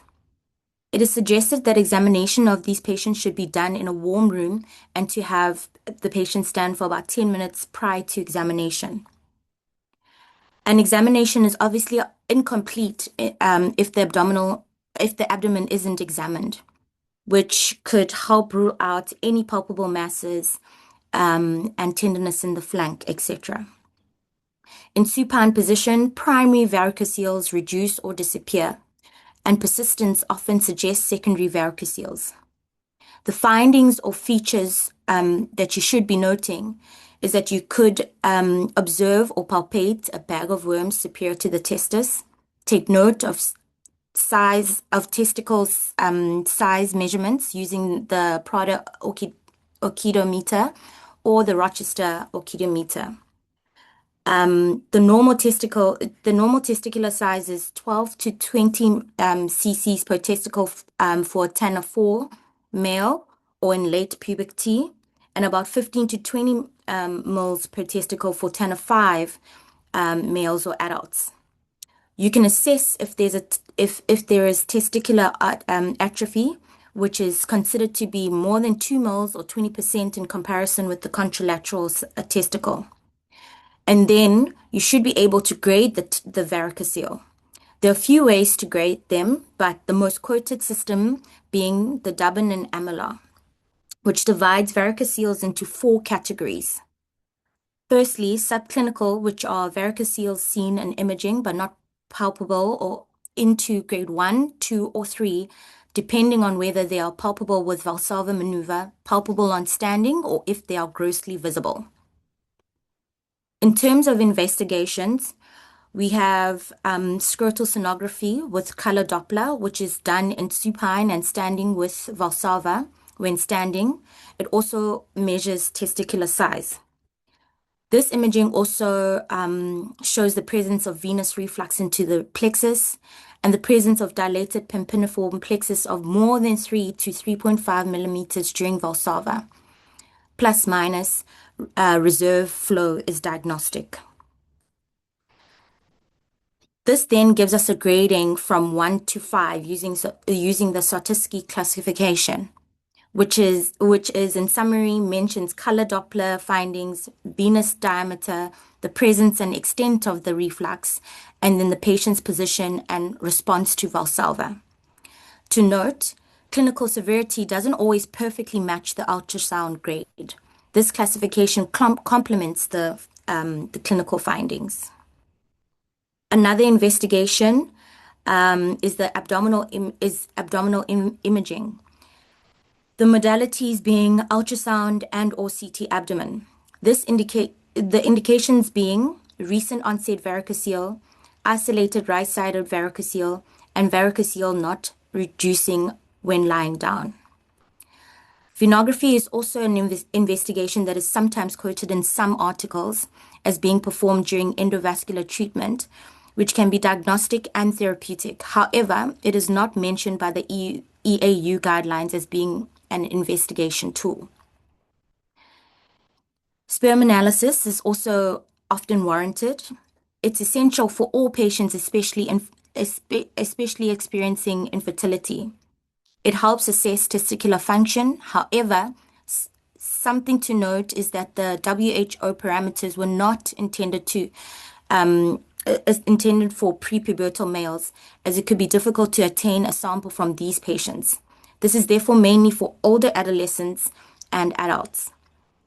It is suggested that examination of these patients should be done in a warm room and to have the patient stand for about 10 minutes prior to examination. An examination is obviously incomplete if the abdomen isn't examined, which could help rule out any palpable masses and tenderness in the flank, etc. In supine position, primary varicoceles reduce or disappear, and persistence often suggests secondary varicoceles. The findings or features that you should be noting is that you could observe or palpate a bag of worms superior to the testis. Take note of size of testicles size measurements using the Prada orchidometer or the Rochester orchidometer. The normal testicular size is 12 to 20 cc's per testicle for a Tanner 4 male or in late puberty, and about 15 to 20 mils per testicle for Tanner 5 males or adults. You can assess if there is testicular atrophy, which is considered to be more than 2 mils or 20% in comparison with the contralateral testicle. And then you should be able to grade the varicocele. There are a few ways to grade them, but the most quoted system being the Dubbin and Amela, which divides varicoceles into 4 categories. Firstly, subclinical, which are varicoceles seen in imaging but not palpable, or into grade 1, 2, or 3, depending on whether they are palpable with Valsalva maneuver, palpable on standing, or if they are grossly visible. In terms of investigations, we have scrotal sonography with color Doppler, which is done in supine and standing with Valsalva when standing. It also measures testicular size. This imaging also shows the presence of venous reflux into the plexus and the presence of dilated pampiniform plexus of more than 3 to 3.5 millimeters during Valsalva. Plus minus reserve flow is diagnostic. This then gives us a grading from 1 to 5 using the Sautiski classification, which is in summary mentions color Doppler findings, venous diameter, the presence and extent of the reflux, and then the patient's position and response to Valsalva. To note, clinical severity doesn't always perfectly match the ultrasound grade. This classification complements the clinical findings. Another investigation is abdominal imaging. The modalities being ultrasound and or CT abdomen. The indications being recent onset varicocele, isolated right-sided varicocele, and varicocele not reducing when lying down. Venography is also an investigation that is sometimes quoted in some articles as being performed during endovascular treatment, which can be diagnostic and therapeutic. However, it is not mentioned by the EAU guidelines as being an investigation tool. Sperm analysis is also often warranted. It's essential for all patients, especially experiencing infertility. It helps assess testicular function. However, something to note is that the WHO parameters were not intended for prepubertal males, as it could be difficult to attain a sample from these patients. This is therefore mainly for older adolescents and adults.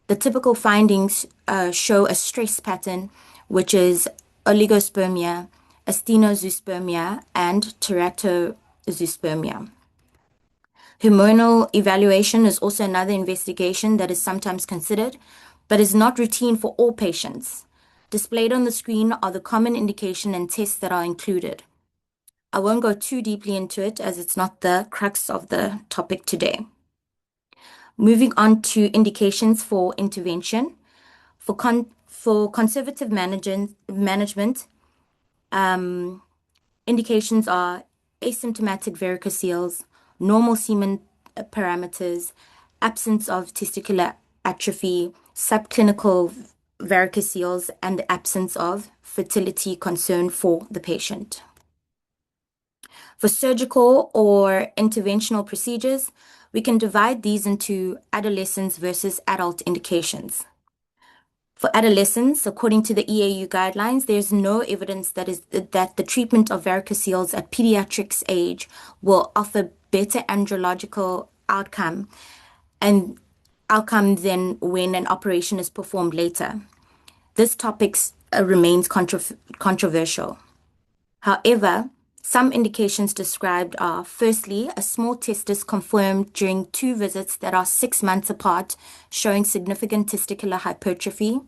The typical findings show a stress pattern, which is oligospermia, astenozoospermia, and teratozoospermia. Hormonal evaluation is also another investigation that is sometimes considered, but is not routine for all patients. Displayed on the screen are the common indication and tests that are included. I won't go too deeply into it as it's not the crux of the topic today. Moving on to indications for intervention. For conservative management, indications are asymptomatic varicoceles, normal semen parameters, absence of testicular atrophy, subclinical varicoceles, and the absence of fertility concern for the patient. For surgical or interventional procedures, we can divide these into adolescents versus adult indications. For adolescents, according to the EAU guidelines, there's no evidence that the treatment of varicoceles at pediatrics age will offer better andrological outcome than when an operation is performed later. This topic remains controversial. However, some indications described are, firstly, a small testis confirmed during 2 visits that are 6 months apart, showing significant testicular hypertrophy.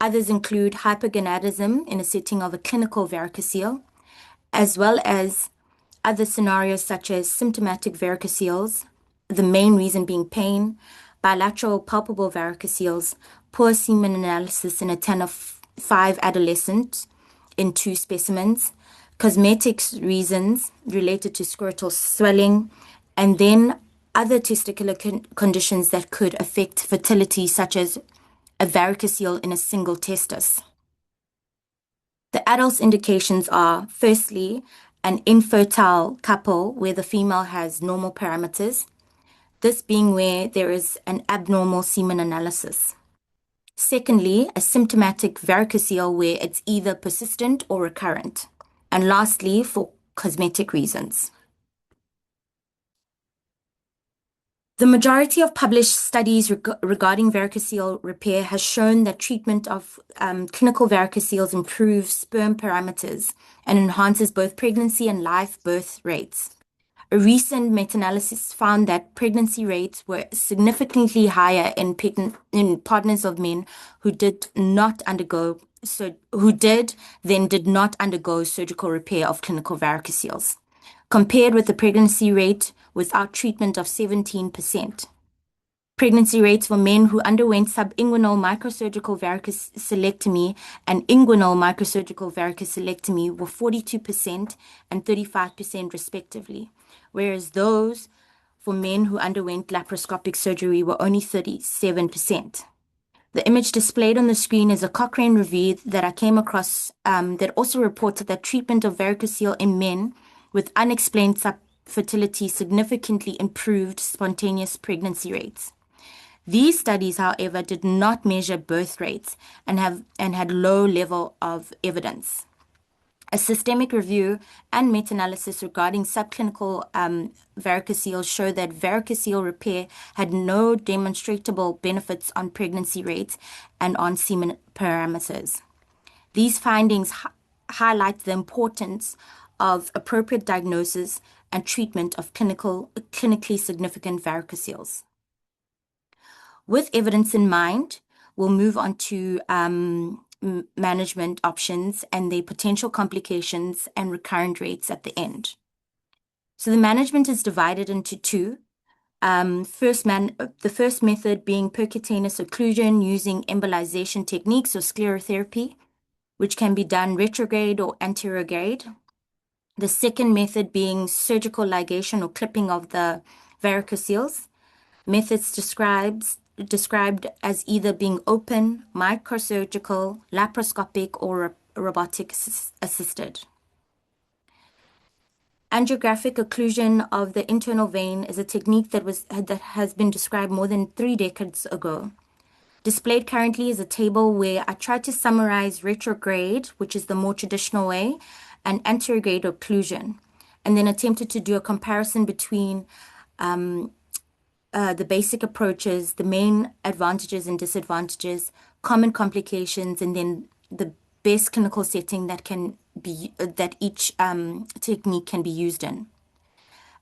Others include hypergonadism in a setting of a clinical varicocele, as well as other scenarios such as symptomatic varicoceles, the main reason being pain, bilateral palpable varicoceles, poor semen analysis in a 10 of 5 adolescents in 2 specimens, cosmetics reasons related to scrotal swelling, and then other testicular conditions that could affect fertility, such as a varicocele in a single testis. The adults' indications are, firstly, an infertile couple where the female has normal parameters, this being where there is an abnormal semen analysis. Secondly, a symptomatic varicocele where it's either persistent or recurrent. and lastly, for cosmetic reasons. The majority of published studies regarding varicocele repair has shown that treatment of clinical varicoceles improves sperm parameters and enhances both pregnancy and live birth rates. A recent meta-analysis found that pregnancy rates were significantly higher in partners of men who did not undergo surgical repair of clinical varicoceles, compared with the pregnancy rate without treatment of 17%. Pregnancy rates for men who underwent subinguinal microsurgical varicocelectomy and inguinal microsurgical varicocelectomy were 42% and 35% respectively, whereas those for men who underwent laparoscopic surgery were only 37%. The image displayed on the screen is a Cochrane review that I came across that also reported that treatment of varicocele in men with unexplained subfertility significantly improved spontaneous pregnancy rates. These studies, however, did not measure birth rates and had low level of evidence. A systemic review and meta-analysis regarding subclinical varicoceles showed that varicocele repair had no demonstrable benefits on pregnancy rates and on semen parameters. These findings highlight the importance of appropriate diagnosis and treatment of clinically significant varicoceles. With evidence in mind, we'll move on to management options and their potential complications and recurrent rates at the end. So the management is divided into two. The first method being percutaneous occlusion using embolization techniques or sclerotherapy, which can be done retrograde or anterograde. The second method being surgical ligation or clipping of the varicoceles. Methods described as either being open, microsurgical, laparoscopic, or robotic assisted. Angiographic occlusion of the internal vein is a technique that has been described more than 3 decades ago. Displayed currently is a table where I tried to summarize retrograde, which is the more traditional way, and anterograde occlusion, and then attempted to do a comparison between the basic approaches, the main advantages and disadvantages, common complications, and then the best clinical setting that each technique can be used in.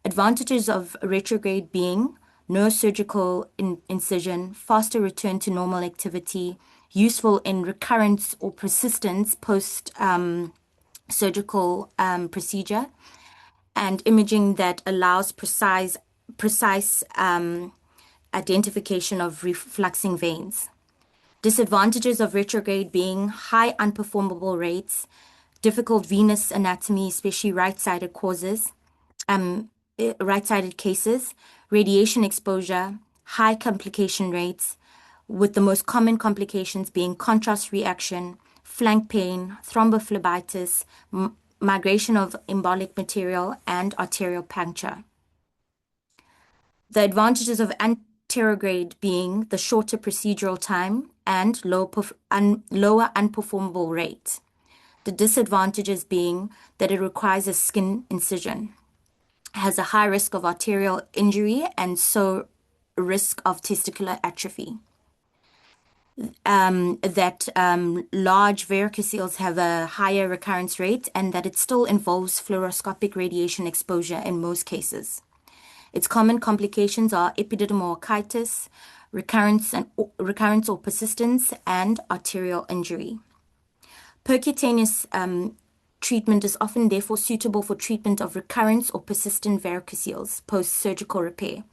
Advantages of retrograde being no surgical incision, faster return to normal activity, useful in recurrence or persistence post surgical procedure, and imaging that allows precise identification of refluxing veins. Disadvantages of retrograde being high unperformable rates, difficult venous anatomy, especially right-sided cases, radiation exposure, high complication rates, with the most common complications being contrast reaction, flank pain, thrombophlebitis, migration of embolic material, and arterial puncture. The advantages of anterograde being the shorter procedural time and lower unperformable rate. The disadvantages being that it requires a skin incision, has a high risk of arterial injury, and so risk of testicular atrophy. That large varicoceles have a higher recurrence rate, and that it still involves fluoroscopic radiation exposure in most cases. Its common complications are epididymal orchitis, recurrence or persistence, and arterial injury. Percutaneous treatment is often therefore suitable for treatment of recurrence or persistent varicoceles post-surgical repair,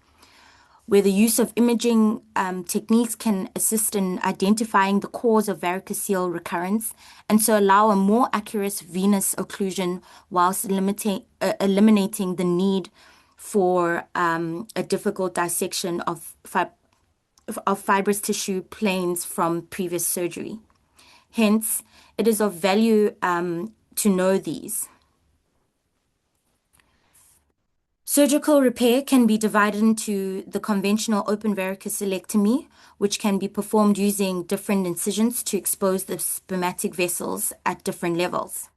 where the use of imaging techniques can assist in identifying the cause of varicocele recurrence and so allow a more accurate venous occlusion whilst eliminating the need for a difficult dissection of fibrous tissue planes from previous surgery. Hence, it is of value to know these. Surgical repair can be divided into the conventional open varicocelectomy, which can be performed using different incisions to expose the spermatic vessels at different levels.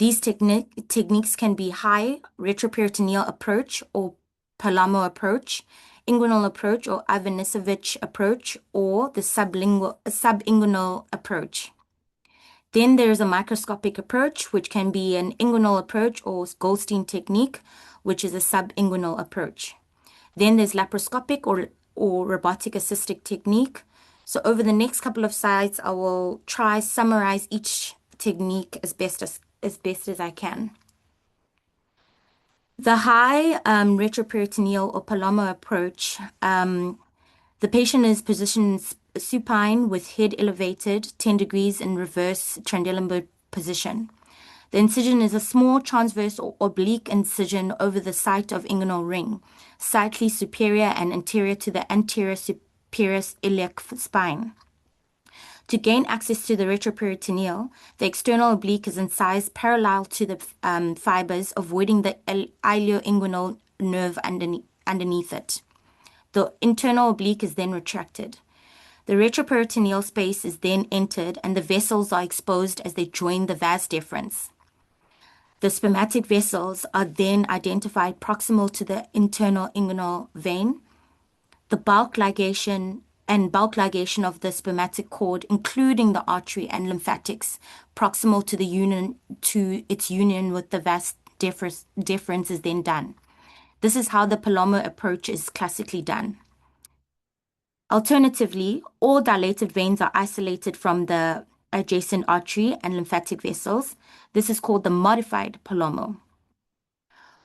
These techniques can be high retroperitoneal approach or Palamo approach, inguinal approach or Ivanisevic approach, or the subinguinal approach. Then there is a microscopic approach, which can be an inguinal approach or Goldstein technique, which is a subinguinal approach. Then there's laparoscopic or robotic assisted technique. So over the next couple of slides, I will try summarize each technique as best as I can. The high retroperitoneal or Palamo approach, the patient is positioned supine with head elevated 10 degrees in reverse Trendelenburg position. The incision is a small transverse or oblique incision over the site of inguinal ring, slightly superior and anterior to the anterior superior iliac spine. To gain access to the retroperitoneal, the external oblique is incised parallel to the fibers, avoiding the ilioinguinal nerve underneath it. The internal oblique is then retracted. The retroperitoneal space is then entered and the vessels are exposed as they join the vas deferens. The spermatic vessels are then identified proximal to the internal inguinal vein. The bulk ligation of the spermatic cord, including the artery and lymphatics, proximal to its union with the vas deferens is then done. This is how the Palamo approach is classically done. Alternatively, all dilated veins are isolated from the adjacent artery and lymphatic vessels. This is called the modified Palamo.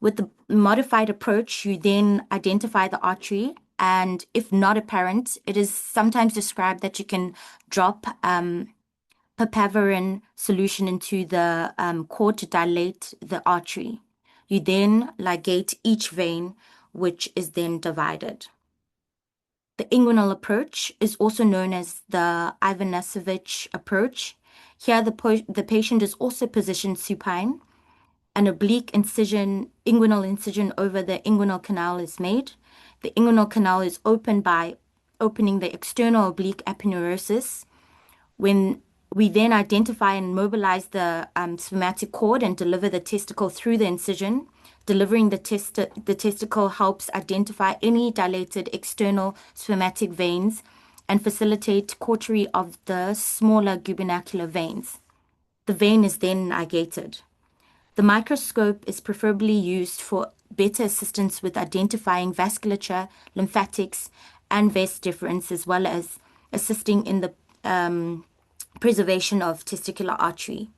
With the modified approach, you then identify the artery, and if not apparent, it is sometimes described that you can drop papaverin solution into the cord to dilate the artery. You then ligate each vein, which is then divided. The inguinal approach is also known as the Ivanisevic approach. Here, the patient is also positioned supine. An oblique inguinal incision over the inguinal canal is made. The inguinal canal is opened by opening the external oblique aponeurosis. When we then identify and mobilize the spermatic cord and deliver the testicle through the incision, delivering the testicle helps identify any dilated external spermatic veins and facilitate cautery of the smaller gubernacular veins. The vein is then ligated. The microscope is preferably used for better assistance with identifying vasculature, lymphatics, and vas deferens, as well as assisting in the preservation of testicular artery.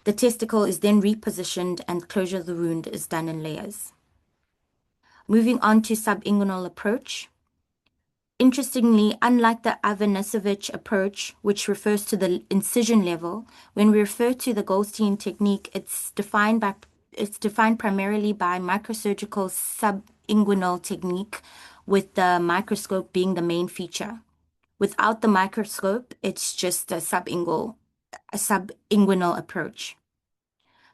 The testicle is then repositioned and closure of the wound is done in layers. Moving on to subinguinal approach. Interestingly, unlike the Ivanisevic approach, which refers to the incision level, when we refer to the Goldstein technique, it's defined primarily by microsurgical subinguinal technique, with the microscope being the main feature. Without the microscope, it's just a subinguinal approach.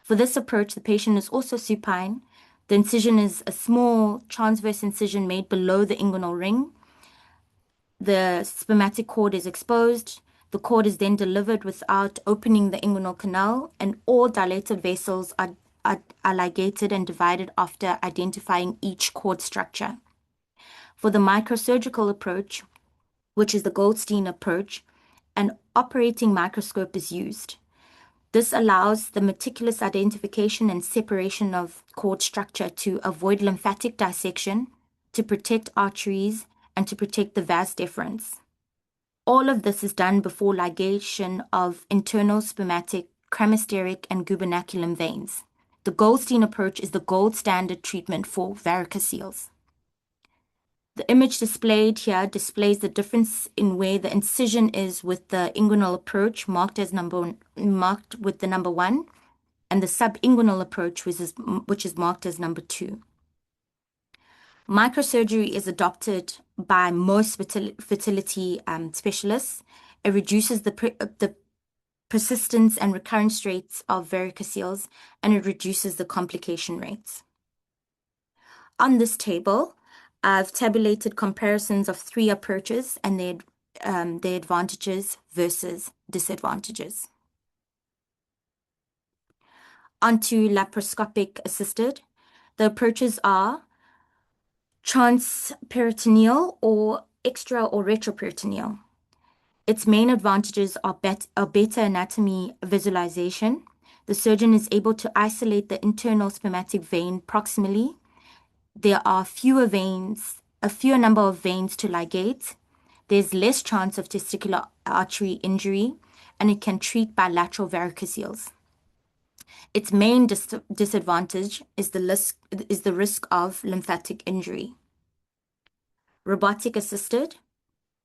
For this approach, the patient is also supine. The incision is a small transverse incision made below the inguinal ring. The spermatic cord is exposed. The cord is then delivered without opening the inguinal canal, and all dilated vessels are ligated and divided after identifying each cord structure. For the microsurgical approach, which is the Goldstein approach, an operating microscope is used. This allows the meticulous identification and separation of cord structure to avoid lymphatic dissection, to protect arteries, and to protect the vas deferens. All of this is done before ligation of internal spermatic, cremasteric, and gubernaculum veins. The Goldstein approach is the gold standard treatment for varicoceles. The image displayed here displays the difference in where the incision is with the inguinal approach marked with the number 1, and the subinguinal approach, which is marked as number 2. Microsurgery is adopted by most fertility specialists. It reduces the persistence and recurrence rates of varicoceles, and it reduces the complication rates. On this table, I've tabulated comparisons of 3 approaches and their advantages versus disadvantages. onto laparoscopic assisted. The approaches are transperitoneal or extra or retroperitoneal. Its main advantages are better anatomy visualization. The surgeon is able to isolate the internal spermatic vein proximally. There are a fewer number of veins to ligate. There's less chance of testicular artery injury, and it can treat bilateral varicoceles. Its main disadvantage is the risk of lymphatic injury. Robotic assisted.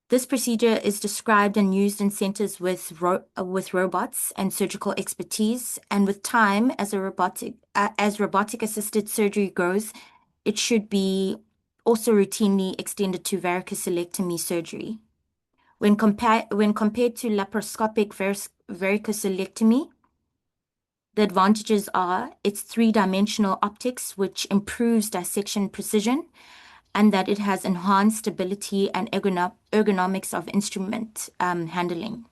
This procedure is described and used in centers with robots and surgical expertise, and with time, as robotic assisted surgery grows, it should be also routinely extended to varicocelectomy surgery. When compared to laparoscopic varicocelectomy, the advantages are its three-dimensional optics, which improves dissection precision, and that it has enhanced stability and ergonomics of instrument handling.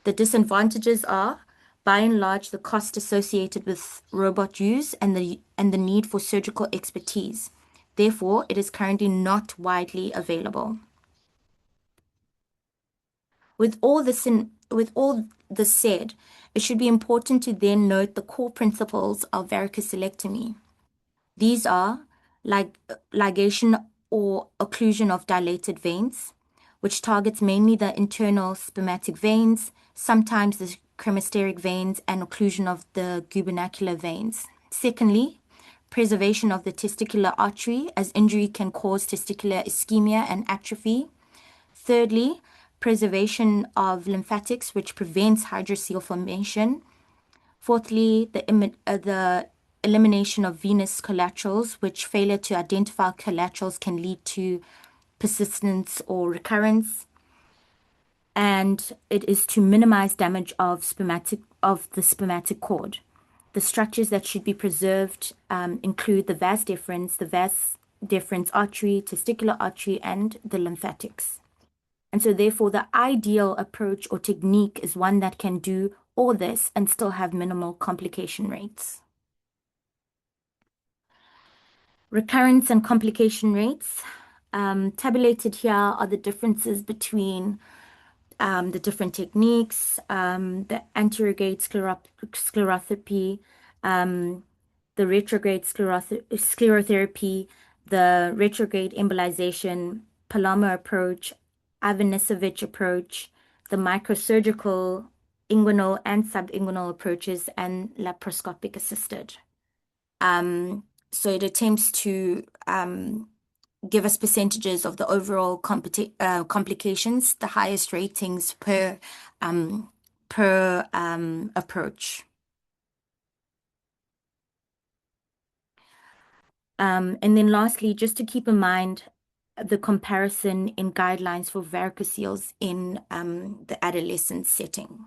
The disadvantages are, by and large, the cost associated with robot use and the need for surgical expertise. Therefore, it is currently not widely available. With all this said, it should be important to then note the core principles of varicocelectomy. These are ligation or occlusion of dilated veins, which targets mainly the internal spermatic veins, sometimes the cremasteric veins, and occlusion of the gubernacular veins. Secondly, preservation of the testicular artery, as injury can cause testicular ischemia and atrophy. Thirdly, preservation of lymphatics, which prevents hydrocele formation. Fourthly, the elimination of venous collaterals, which failure to identify collaterals can lead to persistence or recurrence. And it is to minimize damage of the spermatic cord. The structures that should be preserved include the vas deferens artery, testicular artery, and the lymphatics. And so therefore, the ideal approach or technique is one that can do all this and still have minimal complication rates. Recurrence and complication rates. Tabulated here are the differences between the different techniques, the anterograde sclerotherapy, the retrograde sclerotherapy, the retrograde embolization, Palomar approach, Ivanisovich approach, the microsurgical inguinal and subinguinal approaches, and laparoscopic assisted. So it attempts to give us percentages of the overall complications, the highest ratings per approach. And then lastly, just to keep in mind the comparison in guidelines for varicoceles in the adolescent setting.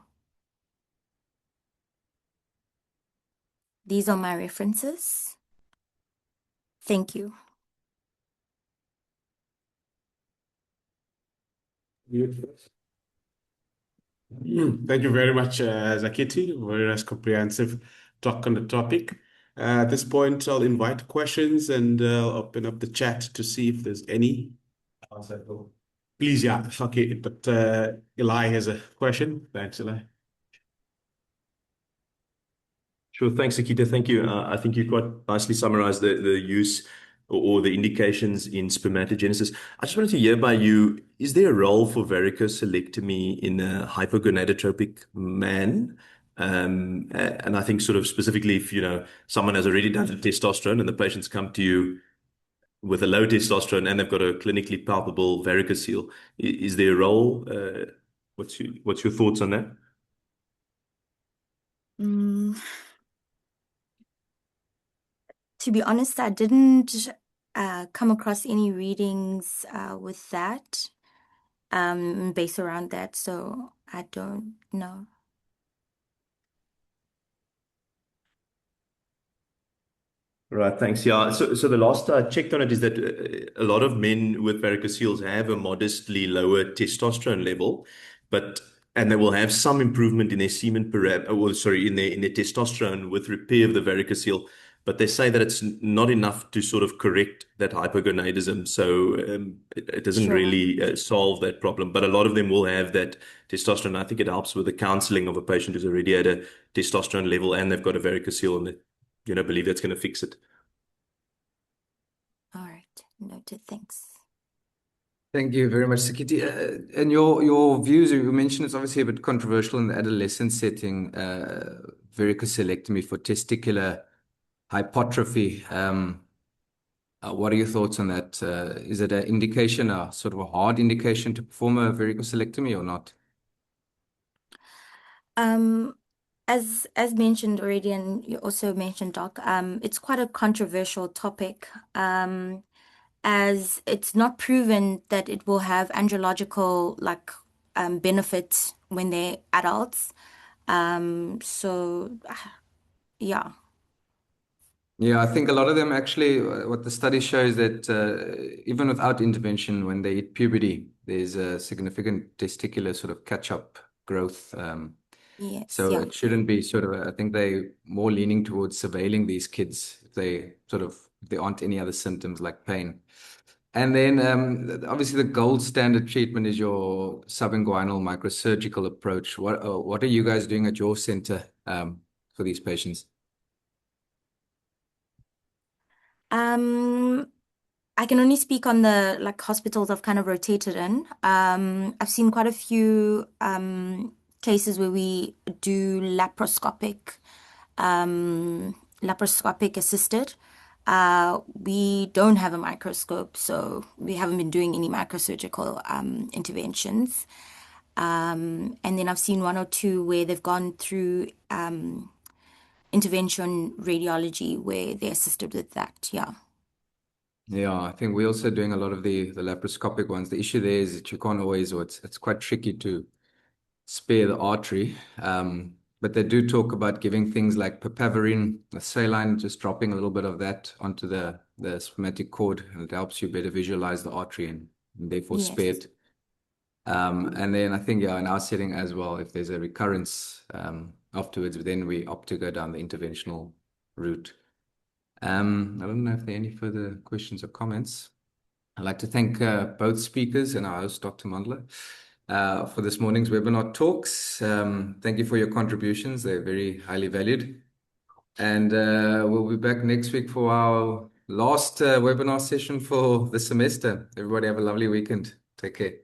These are my references. Thank you. Thank you very much, Zakithi. Very nice, comprehensive talk on the topic. At this point, I'll invite questions and open up the chat to see if there's any. Please, yeah. Okay, but Eli has a question. Thanks, Eli. Sure. Thanks, Zakithi. Thank you. I think you quite nicely summarized the use or the indications in spermatogenesis. I just wanted to hear by you, is there a role for varicocelectomy in a hypogonadotropic man? And I think sort of specifically if, someone has already done the testosterone and the patients come to you with a low testosterone and they've got a clinically palpable varicocele, is there a role? What's your thoughts on that? To be honest, I didn't come across any readings with that based around that, so I don't know. Right, thanks. Yeah, so the last I checked on it is that a lot of men with varicoceles have a modestly lower testosterone level, but and they will have some improvement in their semen in their testosterone with repair of the varicocele. But they say that it's not enough to sort of correct that hypogonadism. So it doesn't Sure. really solve that problem. But a lot of them will have that testosterone. I think it helps with the counseling of a patient who's already at a testosterone level and they've got a varicocele and they, believe that's going to fix it. All right. Noted. Thanks. Thank you very much, Zakithi. And your views, you mentioned it's obviously a bit controversial in the adolescent setting, varicocelectomy for testicular hypertrophy. What are your thoughts on that? Is it an indication, a sort of a hard indication to perform a varicocelectomy or not? As mentioned already, and you also mentioned, Doc, it's quite a controversial topic, as it's not proven that it will have andrological benefits when they're adults. So yeah. Yeah, I think a lot of them actually, what the study shows that even without intervention, when they hit puberty, there's a significant testicular sort of catch-up growth. Yes. So Yeah. it shouldn't be sort of, I think they more leaning towards surveilling these kids if there aren't any other symptoms like pain. And then obviously the gold standard treatment is your subinguinal microsurgical approach. What are you guys doing at your center for these patients? I can only speak on the hospitals I've kind of rotated in. I've seen quite a few cases where we do laparoscopic assisted. We don't have a microscope, so we haven't been doing any microsurgical interventions. And then I've seen one or two where they've gone through intervention radiology where they assisted with that. Yeah. Yeah, I think we're also doing a lot of the laparoscopic ones. The issue there is that you can't always, or it's quite tricky to spare the artery. But they do talk about giving things like papaverine, a saline, just dropping a little bit of that onto the spermatic cord, and it helps you better visualize the artery and therefore spare Yes. it. And then I think, yeah, in our setting as well, if there's a recurrence afterwards, then we opt to go down the interventional route. I don't know if there are any further questions or comments. I'd like to thank both speakers and our host, Dr. Mandla, for this morning's webinar talks. Thank you for your contributions. They're very highly valued. And we'll be back next week for our last webinar session for the semester. Everybody have a lovely weekend. Take care.